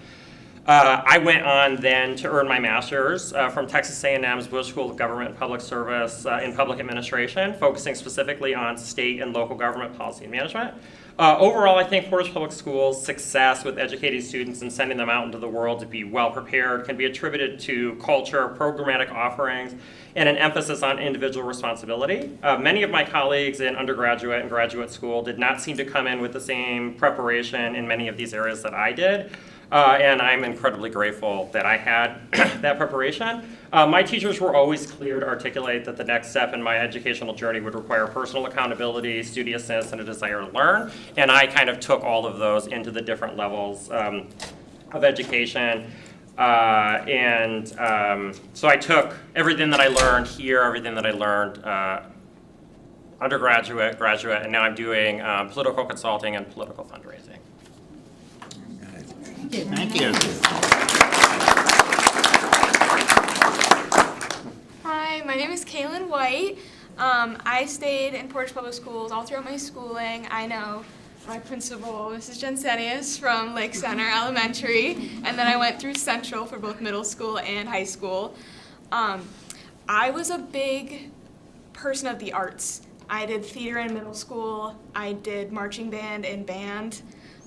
I went on then to earn my master's from Texas A&M's Bush School of Government and Public Service in Public Administration, focusing specifically on state and local government policy and management. Overall, I think Portage Public Schools' success with educating students and sending them out into the world to be well prepared can be attributed to culture, programmatic offerings, and an emphasis on individual responsibility. Many of my colleagues in undergraduate and graduate school did not seem to come in with the same preparation in many of these areas that I did. And I'm incredibly grateful that I had that preparation. My teachers were always clear to articulate that the next step in my educational journey would require personal accountability, studiousness, and a desire to learn. And I kind of took all of those into the different levels of education. So I took everything that I learned here, everything that I learned undergraduate, graduate, and now I'm doing political consulting and political fundraising. Thank you. Hi, my name is Kaylin White. I stayed in Portage Public Schools all throughout my schooling. I know my principal, Mrs. Jensenius, from Lake Center Elementary, and then I went through Central for both middle school and high school. I was a big person of the arts. I did theater in middle school. I did marching band and band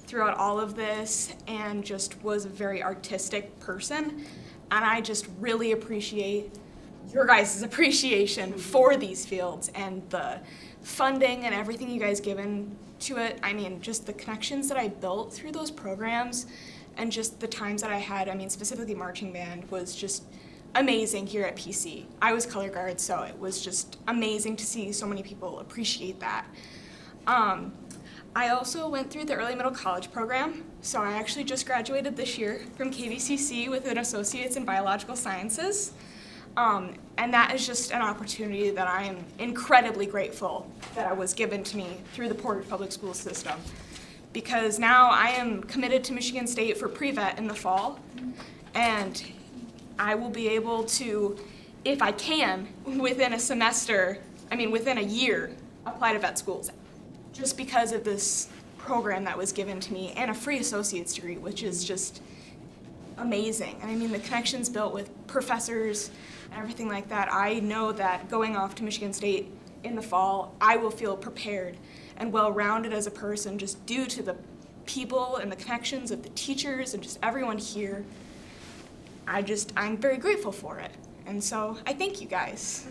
throughout all of this, and just was a very artistic person. And I just really appreciate your guys' appreciation for these fields and the funding and everything you guys given to it. I mean, just the connections that I built through those programs and just the times that I had, I mean, specifically marching band was just amazing here at PC. I was color guard, so it was just amazing to see so many people appreciate that. I also went through the early middle college program, so I actually just graduated this year from KVCC with an associate's in biological sciences. And that is just an opportunity that I am incredibly grateful that I was given to me through the Portage Public School system. Because now I am committed to Michigan State for pre-vet in the fall, and I will be able to, if I can, within a semester, I mean within a year, apply to vet schools. Just because of this program that was given to me, and a free associate's degree, which is just amazing. And I mean, the connections built with professors and everything like that, I know that going off to Michigan State in the fall, I will feel prepared and well-rounded as a person just due to the people and the connections of the teachers and just everyone here. I'm very grateful for it. And so I thank you guys.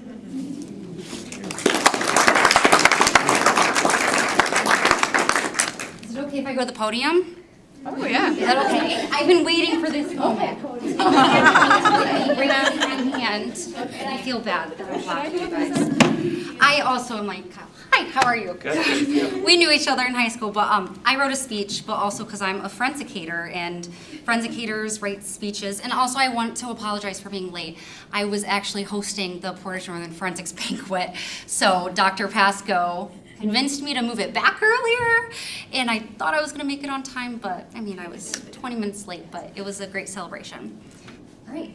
Is it okay if I go to the podium? Oh, yeah. Is that okay? I've been waiting for this moment. Raise your hand. I feel bad that I'm blocking you guys. I also am like, hi, how are you? Good. We knew each other in high school, but I wrote a speech, but also because I'm a forensicator, and forensicators write speeches. And also I want to apologize for being late. I was actually hosting the Portage Northern Forensics Banquet, so Dr. Pasco convinced me to move it back earlier, and I thought I was gonna make it on time, but I mean, I was 20 minutes late, but it was a great celebration. All right.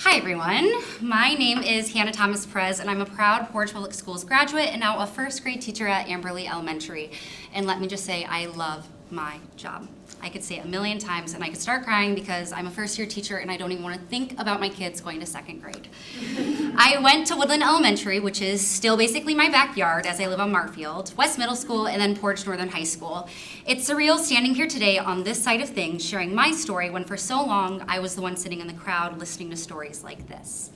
Hi, everyone. My name is Hannah Thomas Perez, and I'm a proud Portage Public Schools graduate and now a first grade teacher at Amberley Elementary. And let me just say, I love my job. I could say it a million times and I could start crying because I'm a first year teacher and I don't even want to think about my kids going to second grade. I went to Woodland Elementary, which is still basically my backyard as I live on Marfield, West Middle School, and then Portage Northern High School. It's surreal standing here today on this side of things, sharing my story when for so long I was the one sitting in the crowd listening to stories like this.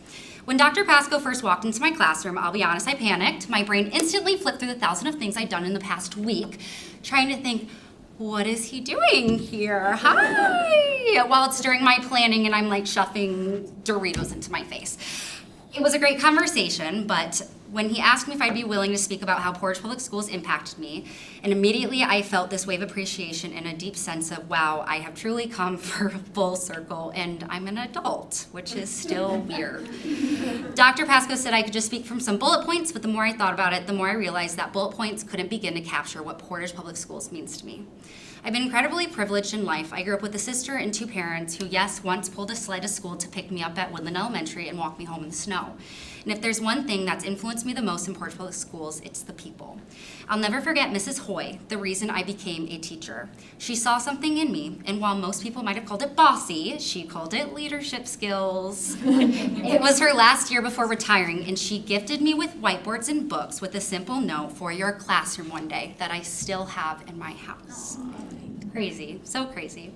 When Dr. Pasco first walked into my classroom, I'll be honest, I panicked. My brain instantly flipped through the 1,000 of things I'd done in the past week, trying to think, what is he doing here? Hi! While it's during my planning and I'm like shoving Doritos into my face. It was a great conversation, but when he asked me if I'd be willing to speak about how Portage Public Schools impacted me, and immediately I felt this wave of appreciation and a deep sense of, wow, I have truly come for full circle, and I'm an adult, which is still weird. Dr. Pasco said I could just speak from some bullet points, but the more I thought about it, the more I realized that bullet points couldn't begin to capture what Portage Public Schools means to me. I've been incredibly privileged in life. I grew up with a sister and two parents who, yes, once pulled a sled to school to pick me up at Woodland Elementary and walk me home in the snow. And if there's one thing that's influenced me the most in Portage Public Schools, it's the people. I'll never forget Mrs. Hoy, the reason I became a teacher. She saw something in me, and while most people might have called it bossy, she called it leadership skills. It was her last year before retiring, and she gifted me with whiteboards and books with a simple note for your classroom one day that I still have in my house. Crazy, so crazy.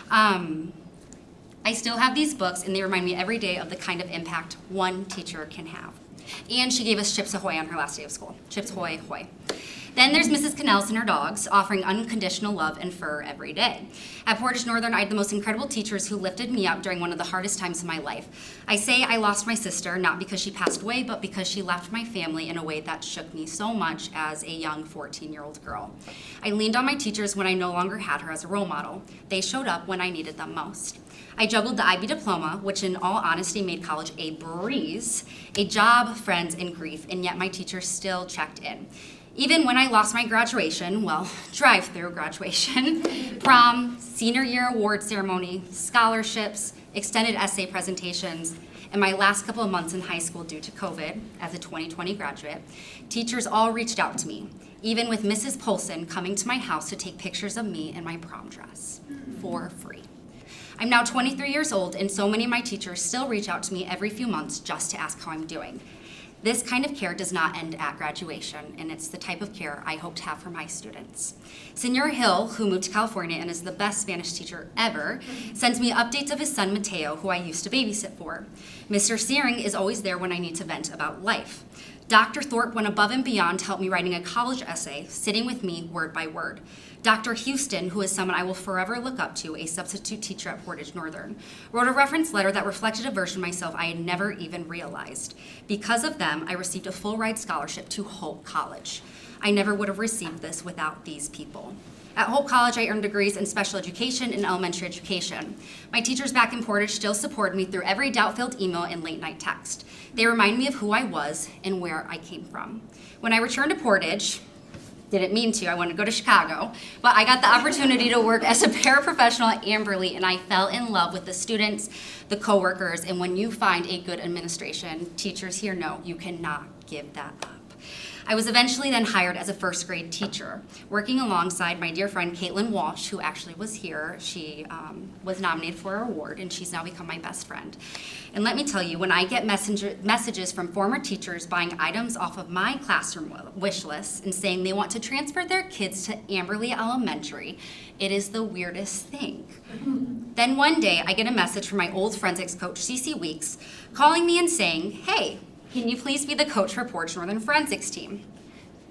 I still have these books, and they remind me every day of the kind of impact one teacher can have. And she gave us Chips Ahoy on her last day of school. Chips Ahoy, Ahoy. Then there's Mrs. Cannells and her dogs, offering unconditional love and fur every day. At Portage Northern, I had the most incredible teachers who lifted me up during one of the hardest times of my life. I say I lost my sister, not because she passed away, but because she left my family in a way that shook me so much as a young 14-year-old girl. I leaned on my teachers when I no longer had her as a role model. They showed up when I needed them most. I juggled the IB diploma, which in all honesty made college a breeze, a job, friends, and grief, and yet my teachers still checked in. Even when I lost my graduation, well, drive-through graduation, prom, senior year award ceremony, scholarships, extended essay presentations, and my last couple of months in high school due to COVID as a 2020 graduate, teachers all reached out to me, even with Mrs. Polson coming to my house to take pictures of me in my prom dress for free. I'm now 23 years old, and so many of my teachers still reach out to me every few months just to ask how I'm doing. This kind of care does not end at graduation, and it's the type of care I hope to have for my students. Senor Hill, who moved to California and is the best Spanish teacher ever, sends me updates of his son Mateo, who I used to babysit for. Mr. Searing is always there when I need to vent about life. Dr. Thorpe went above and beyond to help me writing a college essay, sitting with me word by word. Dr. Houston, who is someone I will forever look up to, a substitute teacher at Portage Northern, wrote a reference letter that reflected a version of myself I had never even realized. Because of them, I received a full ride scholarship to Hope College. I never would have received this without these people. At Hope College, I earned degrees in special education and elementary education. My teachers back in Portage still support me through every doubt-filled email and late-night text. They remind me of who I was and where I came from. When I returned to Portage, didn't mean to, I wanted to go to Chicago, but I got the opportunity to work as a paraprofessional at Amberley, and I fell in love with the students, the coworkers, and when you find a good administration, teachers here know you cannot give that up. I was eventually then hired as a first grade teacher, working alongside my dear friend Caitlin Walsh, who actually was here. She was nominated for an award, and she's now become my best friend. And let me tell you, when I get messages from former teachers buying items off of my classroom wish list and saying they want to transfer their kids to Amberley Elementary, it is the weirdest thing. Then one day, I get a message from my old forensics coach, Cece Weeks, calling me and saying, hey, can you please be the coach for Portage Northern Forensics team?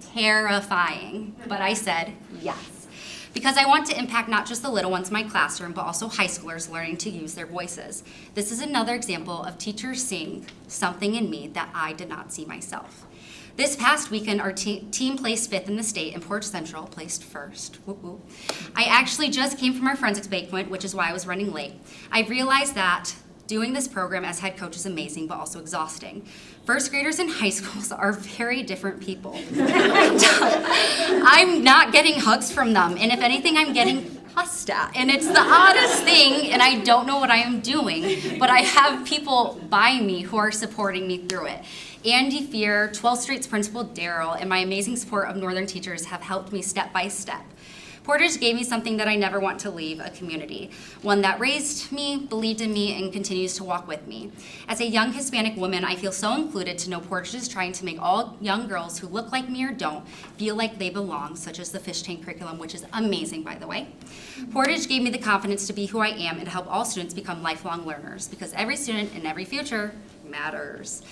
Terrifying, but I said yes. Because I want to impact not just the little ones in my classroom, but also high schoolers learning to use their voices. This is another example of teachers seeing something in me that I did not see myself. This past weekend, our team placed 5th in the state, and Portage Central placed 1st. Woo woo. I actually just came from our forensics banquet, which is why I was running late. I realized that doing this program as head coach is amazing, but also exhausting. First graders in high schools are very different people. I'm not getting hugs from them, and if anything, I'm getting cussed at. And it's the oddest thing, and I don't know what I am doing, but I have people by me who are supporting me through it. Andy Fear, 12th Street's Principal Daryl, and my amazing support of Northern teachers have helped me step by step. Portage gave me something that I never want to leave, a community. One that raised me, believed in me, and continues to walk with me. As a young Hispanic woman, I feel so included to know Portage is trying to make all young girls who look like me or don't feel like they belong, such as the fish tank curriculum, which is amazing, by the way. Portage gave me the confidence to be who I am and to help all students become lifelong learners, because every student and every future matters.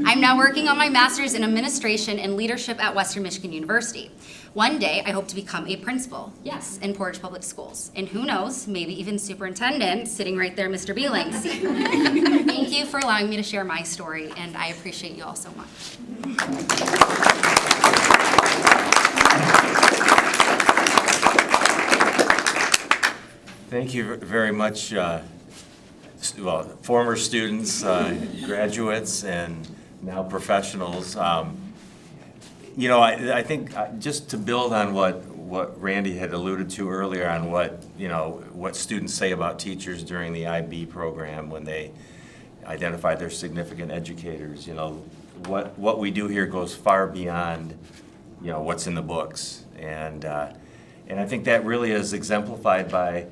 I'm now working on my master's in administration and leadership at Western Michigan University. One day, I hope to become a principal, yes, in Portage Public Schools. And who knows, maybe even superintendent, sitting right there, Mr. Beeling's seat. Thank you for allowing me to share my story, and I appreciate you all so much. Thank you very much, former students, graduates, and now professionals. You know, I think just to build on what Randy had alluded to earlier on what students say about teachers during the IB program when they identify their significant educators. You know, what we do here goes far beyond what's in the books. And I think that really is exemplified by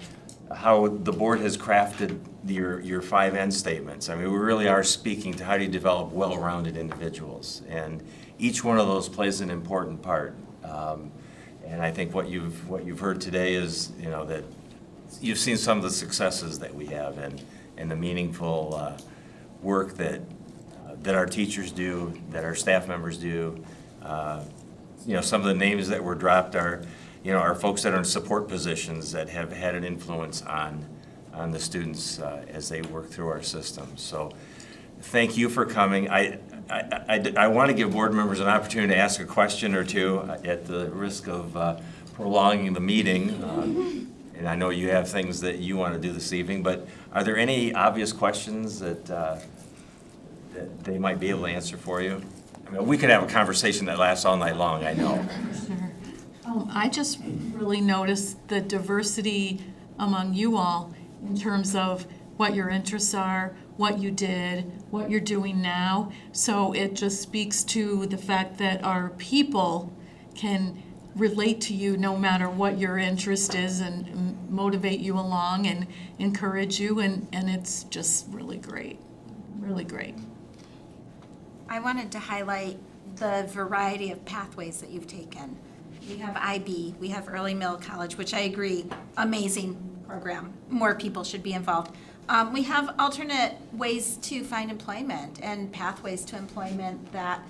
how the board has crafted your 5 end statements. I mean, we really are speaking to how do you develop well-rounded individuals, and each one of those plays an important part. And I think what you've heard today is, that you've seen some of the successes that we have, and the meaningful work that our teachers do, that our staff members do. Some of the names that were dropped are folks that are in support positions that have had an influence on the students as they work through our system. So thank you for coming. I want to give board members an opportunity to ask a question or two at the risk of prolonging the meeting. And I know you have things that you want to do this evening, but are there any obvious questions that they might be able to answer for you? I mean, we could have a conversation that lasts all night long, I know. Sure. I just really noticed the diversity among you all in terms of what your interests are, what you did, what you're doing now. So it just speaks to the fact that our people can relate to you no matter what your interest is, and motivate you along and encourage you, and it's just really great, really great. I wanted to highlight the variety of pathways that you've taken. We have IB, we have Early Middle College, which I agree, amazing program. More people should be involved. We have alternate ways to find employment and pathways to employment that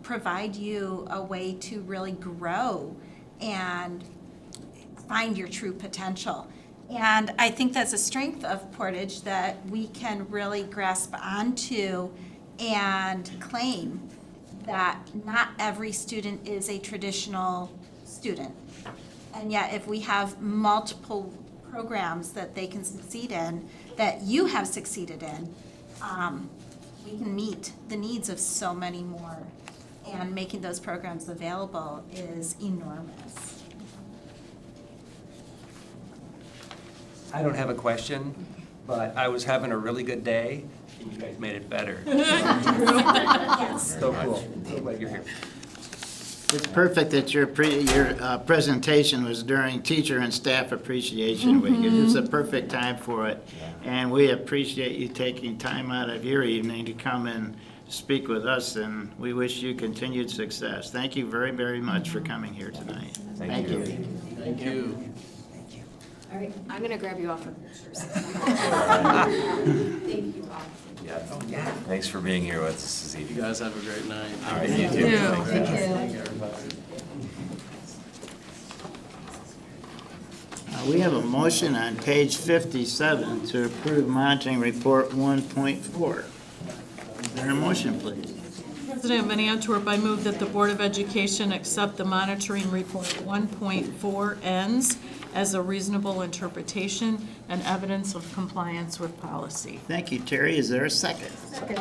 provide you a way to really grow and find your true potential. And I think that's a strength of Portage, that we can really grasp onto and claim that not every student is a traditional student. And yet if we have multiple programs that they can succeed in, that you have succeeded in, we can meet the needs of so many more. And making those programs available is enormous. I don't have a question, but I was having a really good day, and you guys made it better. Yes. So cool. So glad you're here. It's perfect that your presentation was during Teacher and Staff Appreciation Week. It was a perfect time for it. And we appreciate you taking time out of your evening to come and speak with us, and we wish you continued success. Thank you very, very much for coming here tonight. Thank you. Thank you. All right, I'm gonna grab you off of pictures. Thank you all. Yeah. Thanks for being here with us this evening. You guys have a great night. All right, you too. Thank you. We have a motion on page 57 to approve monitoring report 1.4. Is there a motion, please? President Van Antwerp, I move that the Board of Education accept the monitoring report 1.4 ends as a reasonable interpretation and evidence of compliance with policy. Thank you, Terry. Is there a second? Second.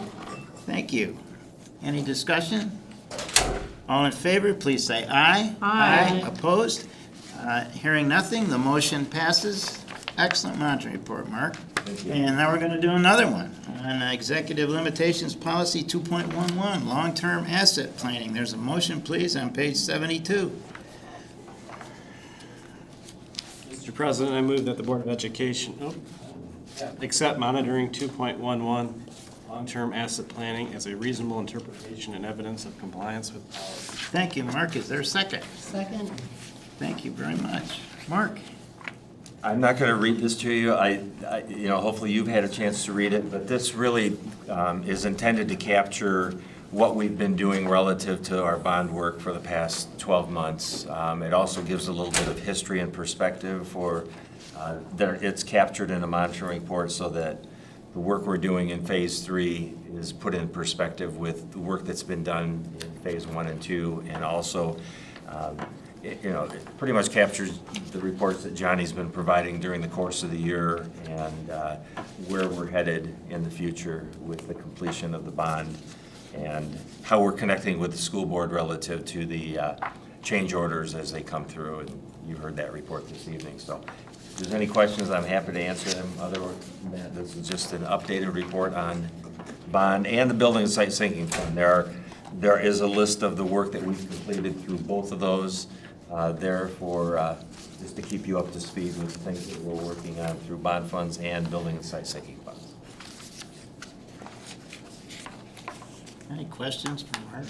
Thank you. Any discussion? All in favor, please say aye. Aye. Opposed? Hearing nothing, the motion passes. Excellent monitoring report, Mark. And now we're going to do another one on Executive Limitations Policy 2.11, Long-Term Asset Planning. There's a motion, please, on page 72. Mr. President, I move that the Board of Education accept monitoring 2.11, long-term asset planning as a reasonable interpretation and evidence of compliance with policy. Thank you, Mark. Is there a second? Second. Thank you very much. Mark? I'm not going to read this to you. Hopefully you've had a chance to read it, but this really is intended to capture what we've been doing relative to our bond work for the past 12 months. It also gives a little bit of history and perspective for that it's captured in a monitoring report, so that the work we're doing in phase 3 is put in perspective with the work that's been done in phase 1 and 2, and also it pretty much captures the reports that Johnny's been providing during the course of the year, and where we're headed in the future with the completion of the bond, and how we're connecting with the school board relative to the change orders as they come through. And you heard that report this evening. So if there's any questions, I'm happy to answer them. Other than that, this is just an updated report on bond and the building and site sinking fund. There There is a list of the work that we've completed through both of those there for, just to keep you up to speed with the things that we're working on through bond funds and building and site sinking funds. Any questions for Mark?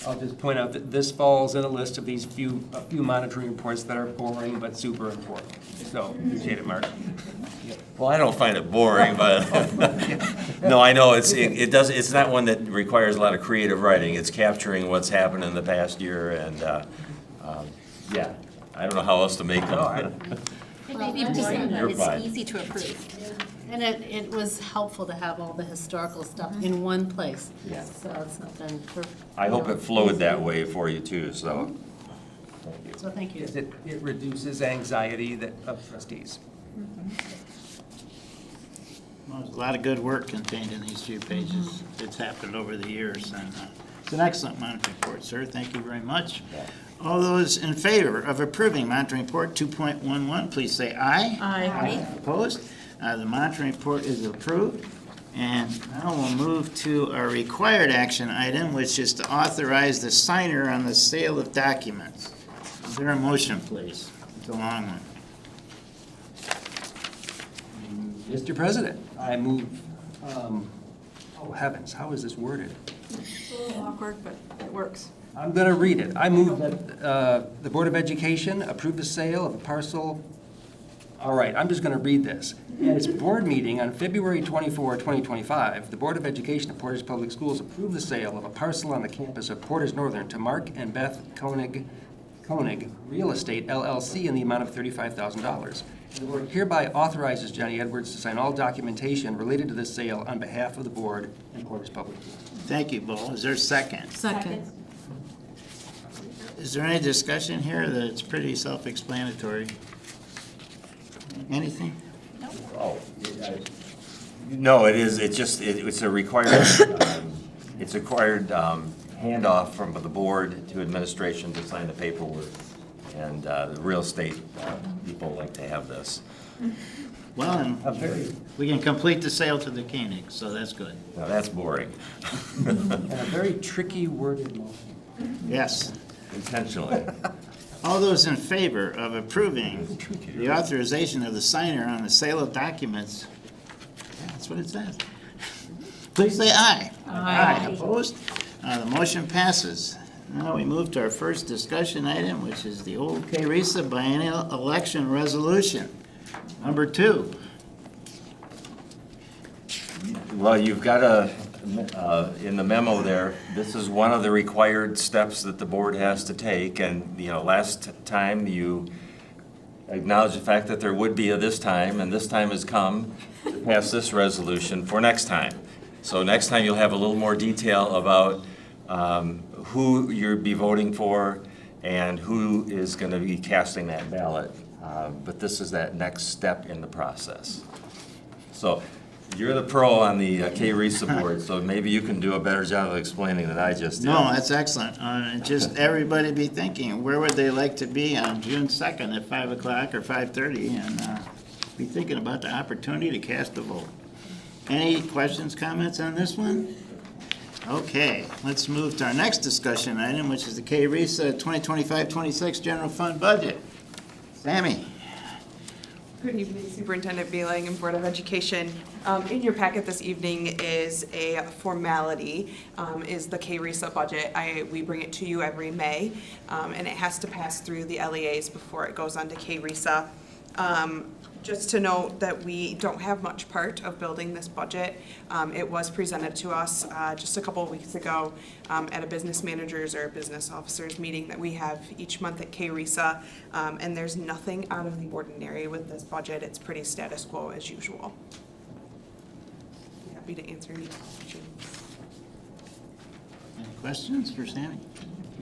I'll just point out that this falls in a list of these few monitoring reports that are boring but super important. So, appreciate it, Mark. Well, I don't find it boring, but, no, I know, it's not one that requires a lot of creative writing. It's capturing what's happened in the past year, and, yeah, I don't know how else to make them. It may be boring, but You're it's fine. easy to approve. And it was helpful to have all the historical stuff in one place. Yeah. So it's something for. I hope it flowed that way for you too, so. Thank you. So thank you. Yes, it reduces anxiety of trustees. Well, there's a lot of good work contained in these few pages. It's happened over the years, and it's an excellent monitoring report, sir. Thank you very much. All those in favor of approving monitoring report 2.11, please say aye. Aye. Opposed? The monitoring report is approved. And now we'll move to our required action item, which is to authorize the signer on the sale of documents. Is there a motion, please? It's a long one. Mr. President, I move, oh heavens, how is this worded? It's a little awkward, but it works. I'm going to read it. I move that the Board of Education approve the sale of a parcel. All right, I'm just going to read this. At its board meeting on February 24, 2025, the Board of Education of Portage Public Schools approved the sale of a parcel on the campus of Portage Northern to Mark and Beth Koenig Real Estate LLC in the amount of $35,000. The board hereby authorizes Johnny Edwards to sign all documentation related to this sale on behalf of the board and Portage Public Schools. Thank you, Bo. Is there a second? Second. Is there any discussion here that it's pretty self-explanatory? Anything? Oh, no, it is, it's a required, it's a required handoff from the board to administration to sign the paperwork. And the real estate people like to have this. Well, and we can complete the sale to the Koenig, so that's good. Now, that's boring. And a very tricky worded motion. Yes. Intentionally. All those in favor of approving the authorization of the signer on the sale of documents, that's what it says. Please say aye. Aye. Opposed? The motion passes. Now we move to our first discussion item, which is the old KRESA biennial election resolution. Number 2. Well, you've got in the memo there, this is one of the required steps that the board has to take. And, last time you acknowledged the fact that there would be a this time, and this time has come to pass this resolution for next time. So next time you'll have a little more detail about who you'll be voting for and who is going to be casting that ballot. But this is that next step in the process. So you're the pro on the KRESA board, so maybe you can do a better job of explaining than I just did. No, that's excellent. Just everybody be thinking, where would they like to be on June 2nd at 5 o'clock or 5:30, and be thinking about the opportunity to cast a vote. Any questions, comments on this one? Okay, let's move to our next discussion item, which is the KRESA 2025-26 General Fund Budget. Sammy? Good evening, Superintendent Beeling and Board of Education. In your packet this evening is a formality, is the KRESA budget. We bring it to you every May, and it has to pass through the LEAs before it goes on to KRESA. Just to note that we don't have much part of building this budget. It was presented to us just a couple of weeks ago at a business managers or business officers meeting that we have each month at KRESA, and there's nothing out of the ordinary with this budget. It's pretty status quo as usual. Happy to answer any questions. Any questions for Sammy?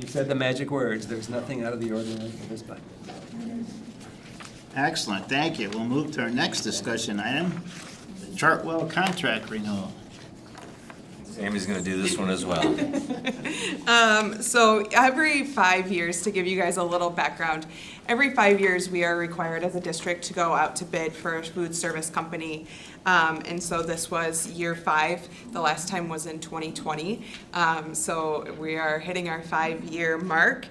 You said the magic words, there's nothing out of the ordinary for this budget. Excellent, thank you. We'll move to our next discussion item, the Chartwell contract renewal. Tammy's gonna do this one as well. So every 5 years, to give you guys a little background, every 5 years we are required as a district to go out to bid for a food service company. And so this was year 5. The last time was in 2020. So we are hitting our 5-year mark.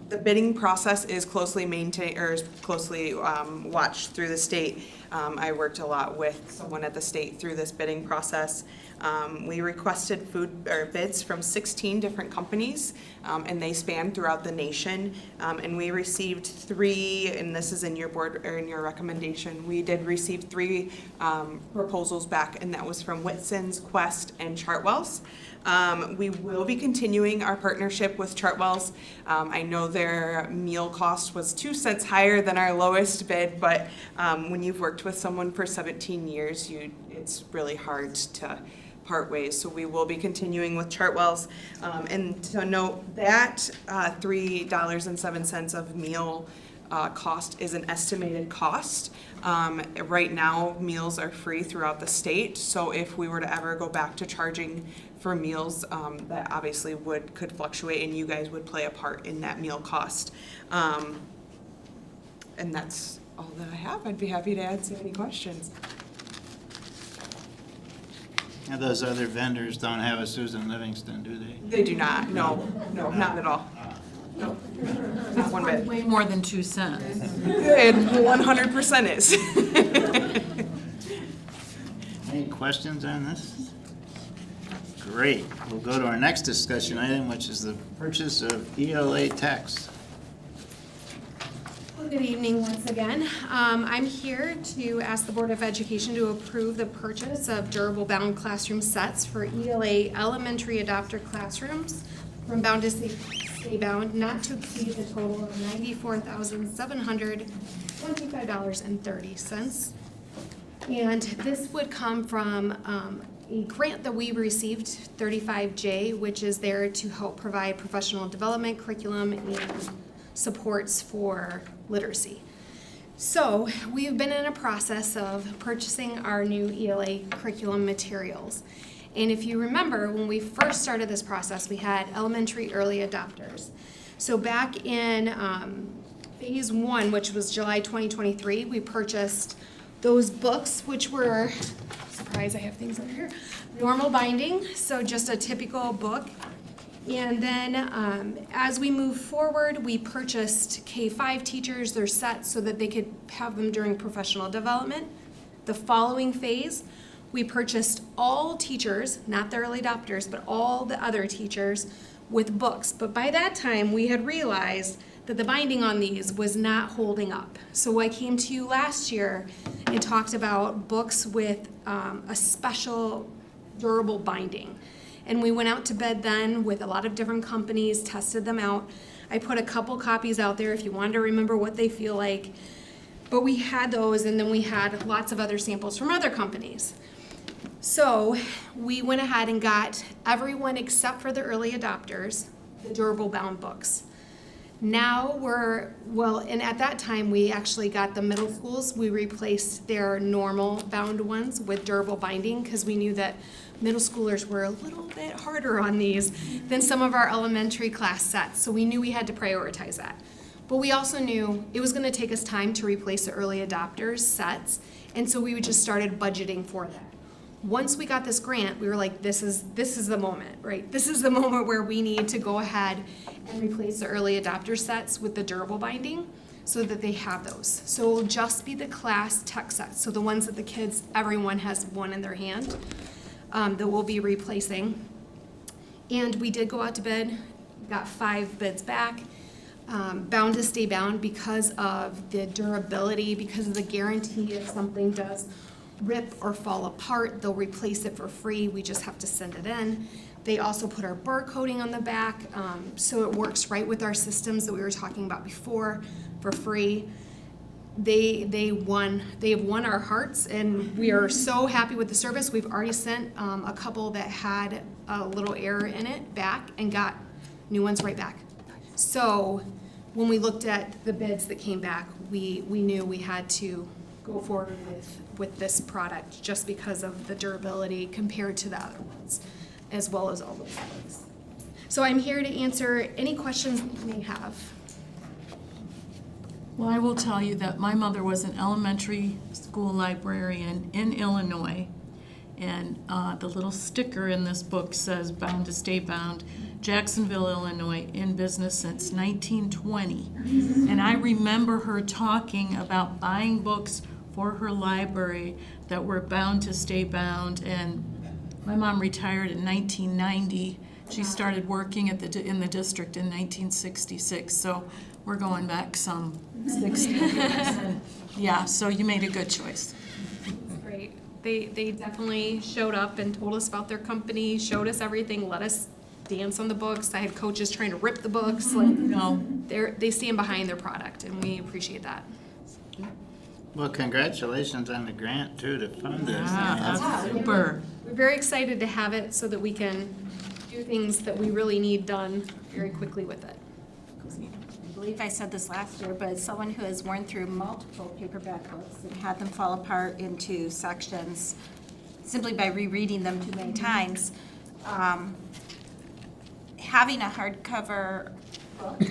The bidding process is closely maintained, or is closely watched through the state. I worked a lot with someone at the state through this bidding process. We requested bids from 16 different companies, and they span throughout the nation. And we received 3, and this is in your board, or in your recommendation, we did receive 3 proposals back, and that was from Whitson's, Quest, and Chartwell's. We will be continuing our partnership with Chartwell's. I know their meal cost was 2 cents higher than our lowest bid, but when you've worked with someone for 17 years, it's really hard to part ways. So we will be continuing with Chartwell's. And to note that $3.07 of meal cost is an estimated cost. Right now, meals are free throughout the state, so if we were to ever go back to charging for meals, that obviously could fluctuate, and you guys would play a part in that meal cost. And that's all that I have. I'd be happy to answer any questions. And those other vendors don't have a Susan Livingston, do they? They do not, no, not at all. No, not one bit. Way more than 2 cents. It 100% is. Any questions on this? Great. We'll go to our next discussion item, which is the purchase of ELA text. Well, good evening once again. I'm here to ask the Board of Education to approve the purchase of durable bound classroom sets for ELA elementary adopter classrooms from Bound to Stay Bound, not to exceed a total of $94,725.30. And this would come from a grant that we received, 35J, which is there to help provide professional development, curriculum, and supports for literacy. So we've been in a process of purchasing our new ELA curriculum materials. And if you remember, when we first started this process, we had elementary early adopters. So back in phase 1, which was July 2023, we purchased those books, which were, surprise, I have things over here, normal binding, so just a typical book. And then as we move forward, we purchased K-5 teachers their sets so that they could have them during professional development. The following phase, we purchased all teachers, not the early adopters, but all the other teachers with books. But by that time, we had realized that the binding on these was not holding up. So I came to you last year and talked about books with a special durable binding. And we went out to bid then with a lot of different companies, tested them out. I put a couple copies out there if you wanted to remember what they feel like. But we had those, and then we had lots of other samples from other companies. So we went ahead and got everyone except for the early adopters, the durable bound books. Now and at that time we actually got the middle schools. We replaced their normal bound ones with durable binding because we knew that middle schoolers were a little bit harder on these than some of our elementary class sets. So we knew we had to prioritize that. But we also knew it was going to take us time to replace the early adopters sets, and so we just started budgeting for that. Once we got this grant, we were like, this is the moment, right? This is the moment where we need to go ahead and replace the early adopter sets with the durable binding so that they have those. So it will just be the class tech sets, so the ones that everyone has one in their hand, that we'll be replacing. And we did go out to bid, got 5 bids back. Bound to Stay Bound, because of the durability, because of the guarantee if something does rip or fall apart, they'll replace it for free. We just have to send it in. They also put our barcoding on the back, so it works right with our systems that we were talking about before for free. They have won our hearts, and we are so happy with the service. We've already sent a couple that had a little error in it back and got new ones right back. So when we looked at the bids that came back, we knew we had to go forward with this product just because of the durability compared to the other ones, as well as all those books. So I'm here to answer any questions that you may have. Well, I will tell you that my mother was an elementary school librarian in Illinois, and the little sticker in this book says "Bound to Stay Bound, Jacksonville, Illinois, in business since 1920." And I remember her talking about buying books for her library that were bound to stay bound, and my mom retired in 1990. She started working at in the district in 1966, so we're going back some 60 years. And yeah, so you made a good choice. Great. They definitely showed up and told us about their company, showed us everything, let us dance on the books. I had coaches trying to rip the books. Like, no, they stand behind their product, and we appreciate that. Well, congratulations on the grant too to fund this. Yeah, super. We're very excited to have it so that we can do things that we really need done very quickly with it. I believe I said this last year, but as someone who has worn through multiple paperback books and had them fall apart into sections simply by rereading them too many times, having a hardcover book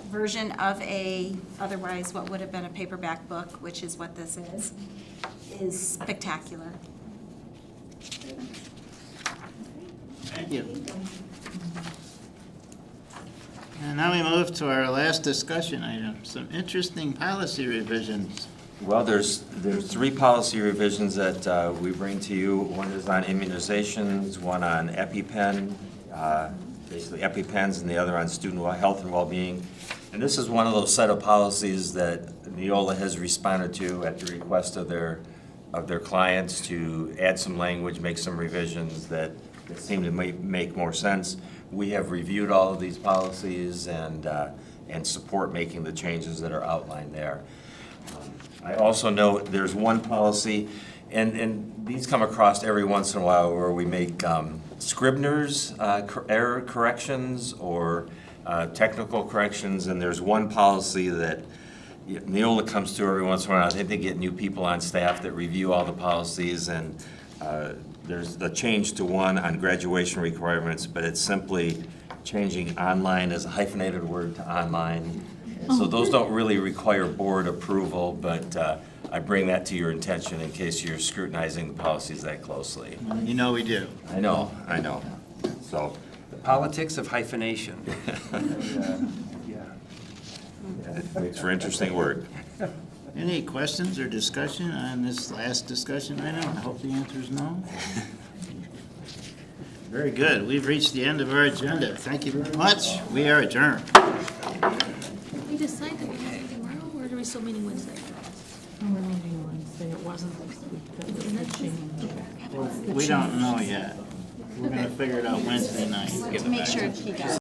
version of a otherwise what would have been a paperback book, which is what this is spectacular. Thank you. And now we move to our last discussion item, some interesting policy revisions. Well, there's 3 policy revisions that we bring to you. One is on immunizations, one on EpiPen, basically EpiPens, and the other on student health and well-being. And this is one of those set of policies that Neola has responded to at the request of their clients to add some language, make some revisions that seem to make more sense. We have reviewed all of these policies and support making the changes that are outlined there. I also note there's one policy, and these come across every once in a while, where we make Scribner's error corrections or technical corrections, and there's one policy that Neola comes to every once in a while. I think they get new people on staff that review all the policies, and there's the change to one on graduation requirements, but it's simply changing online as a hyphenated word to online. So those don't really require board approval, but I bring that to your attention in case you're scrutinizing the policies that closely. You know we do. I know. So, The politics of hyphenation. it makes for interesting work. Any questions or discussion on this last discussion item? I hope the answer is no. Very good. We've reached the end of our agenda. Thank you very much. We are adjourned. We decided that we're meeting tomorrow, or are we still meeting Wednesday? We're meeting Wednesday. It wasn't this week. That was the change. We don't know yet. We're gonna figure it out Wednesday night. Make sure he does.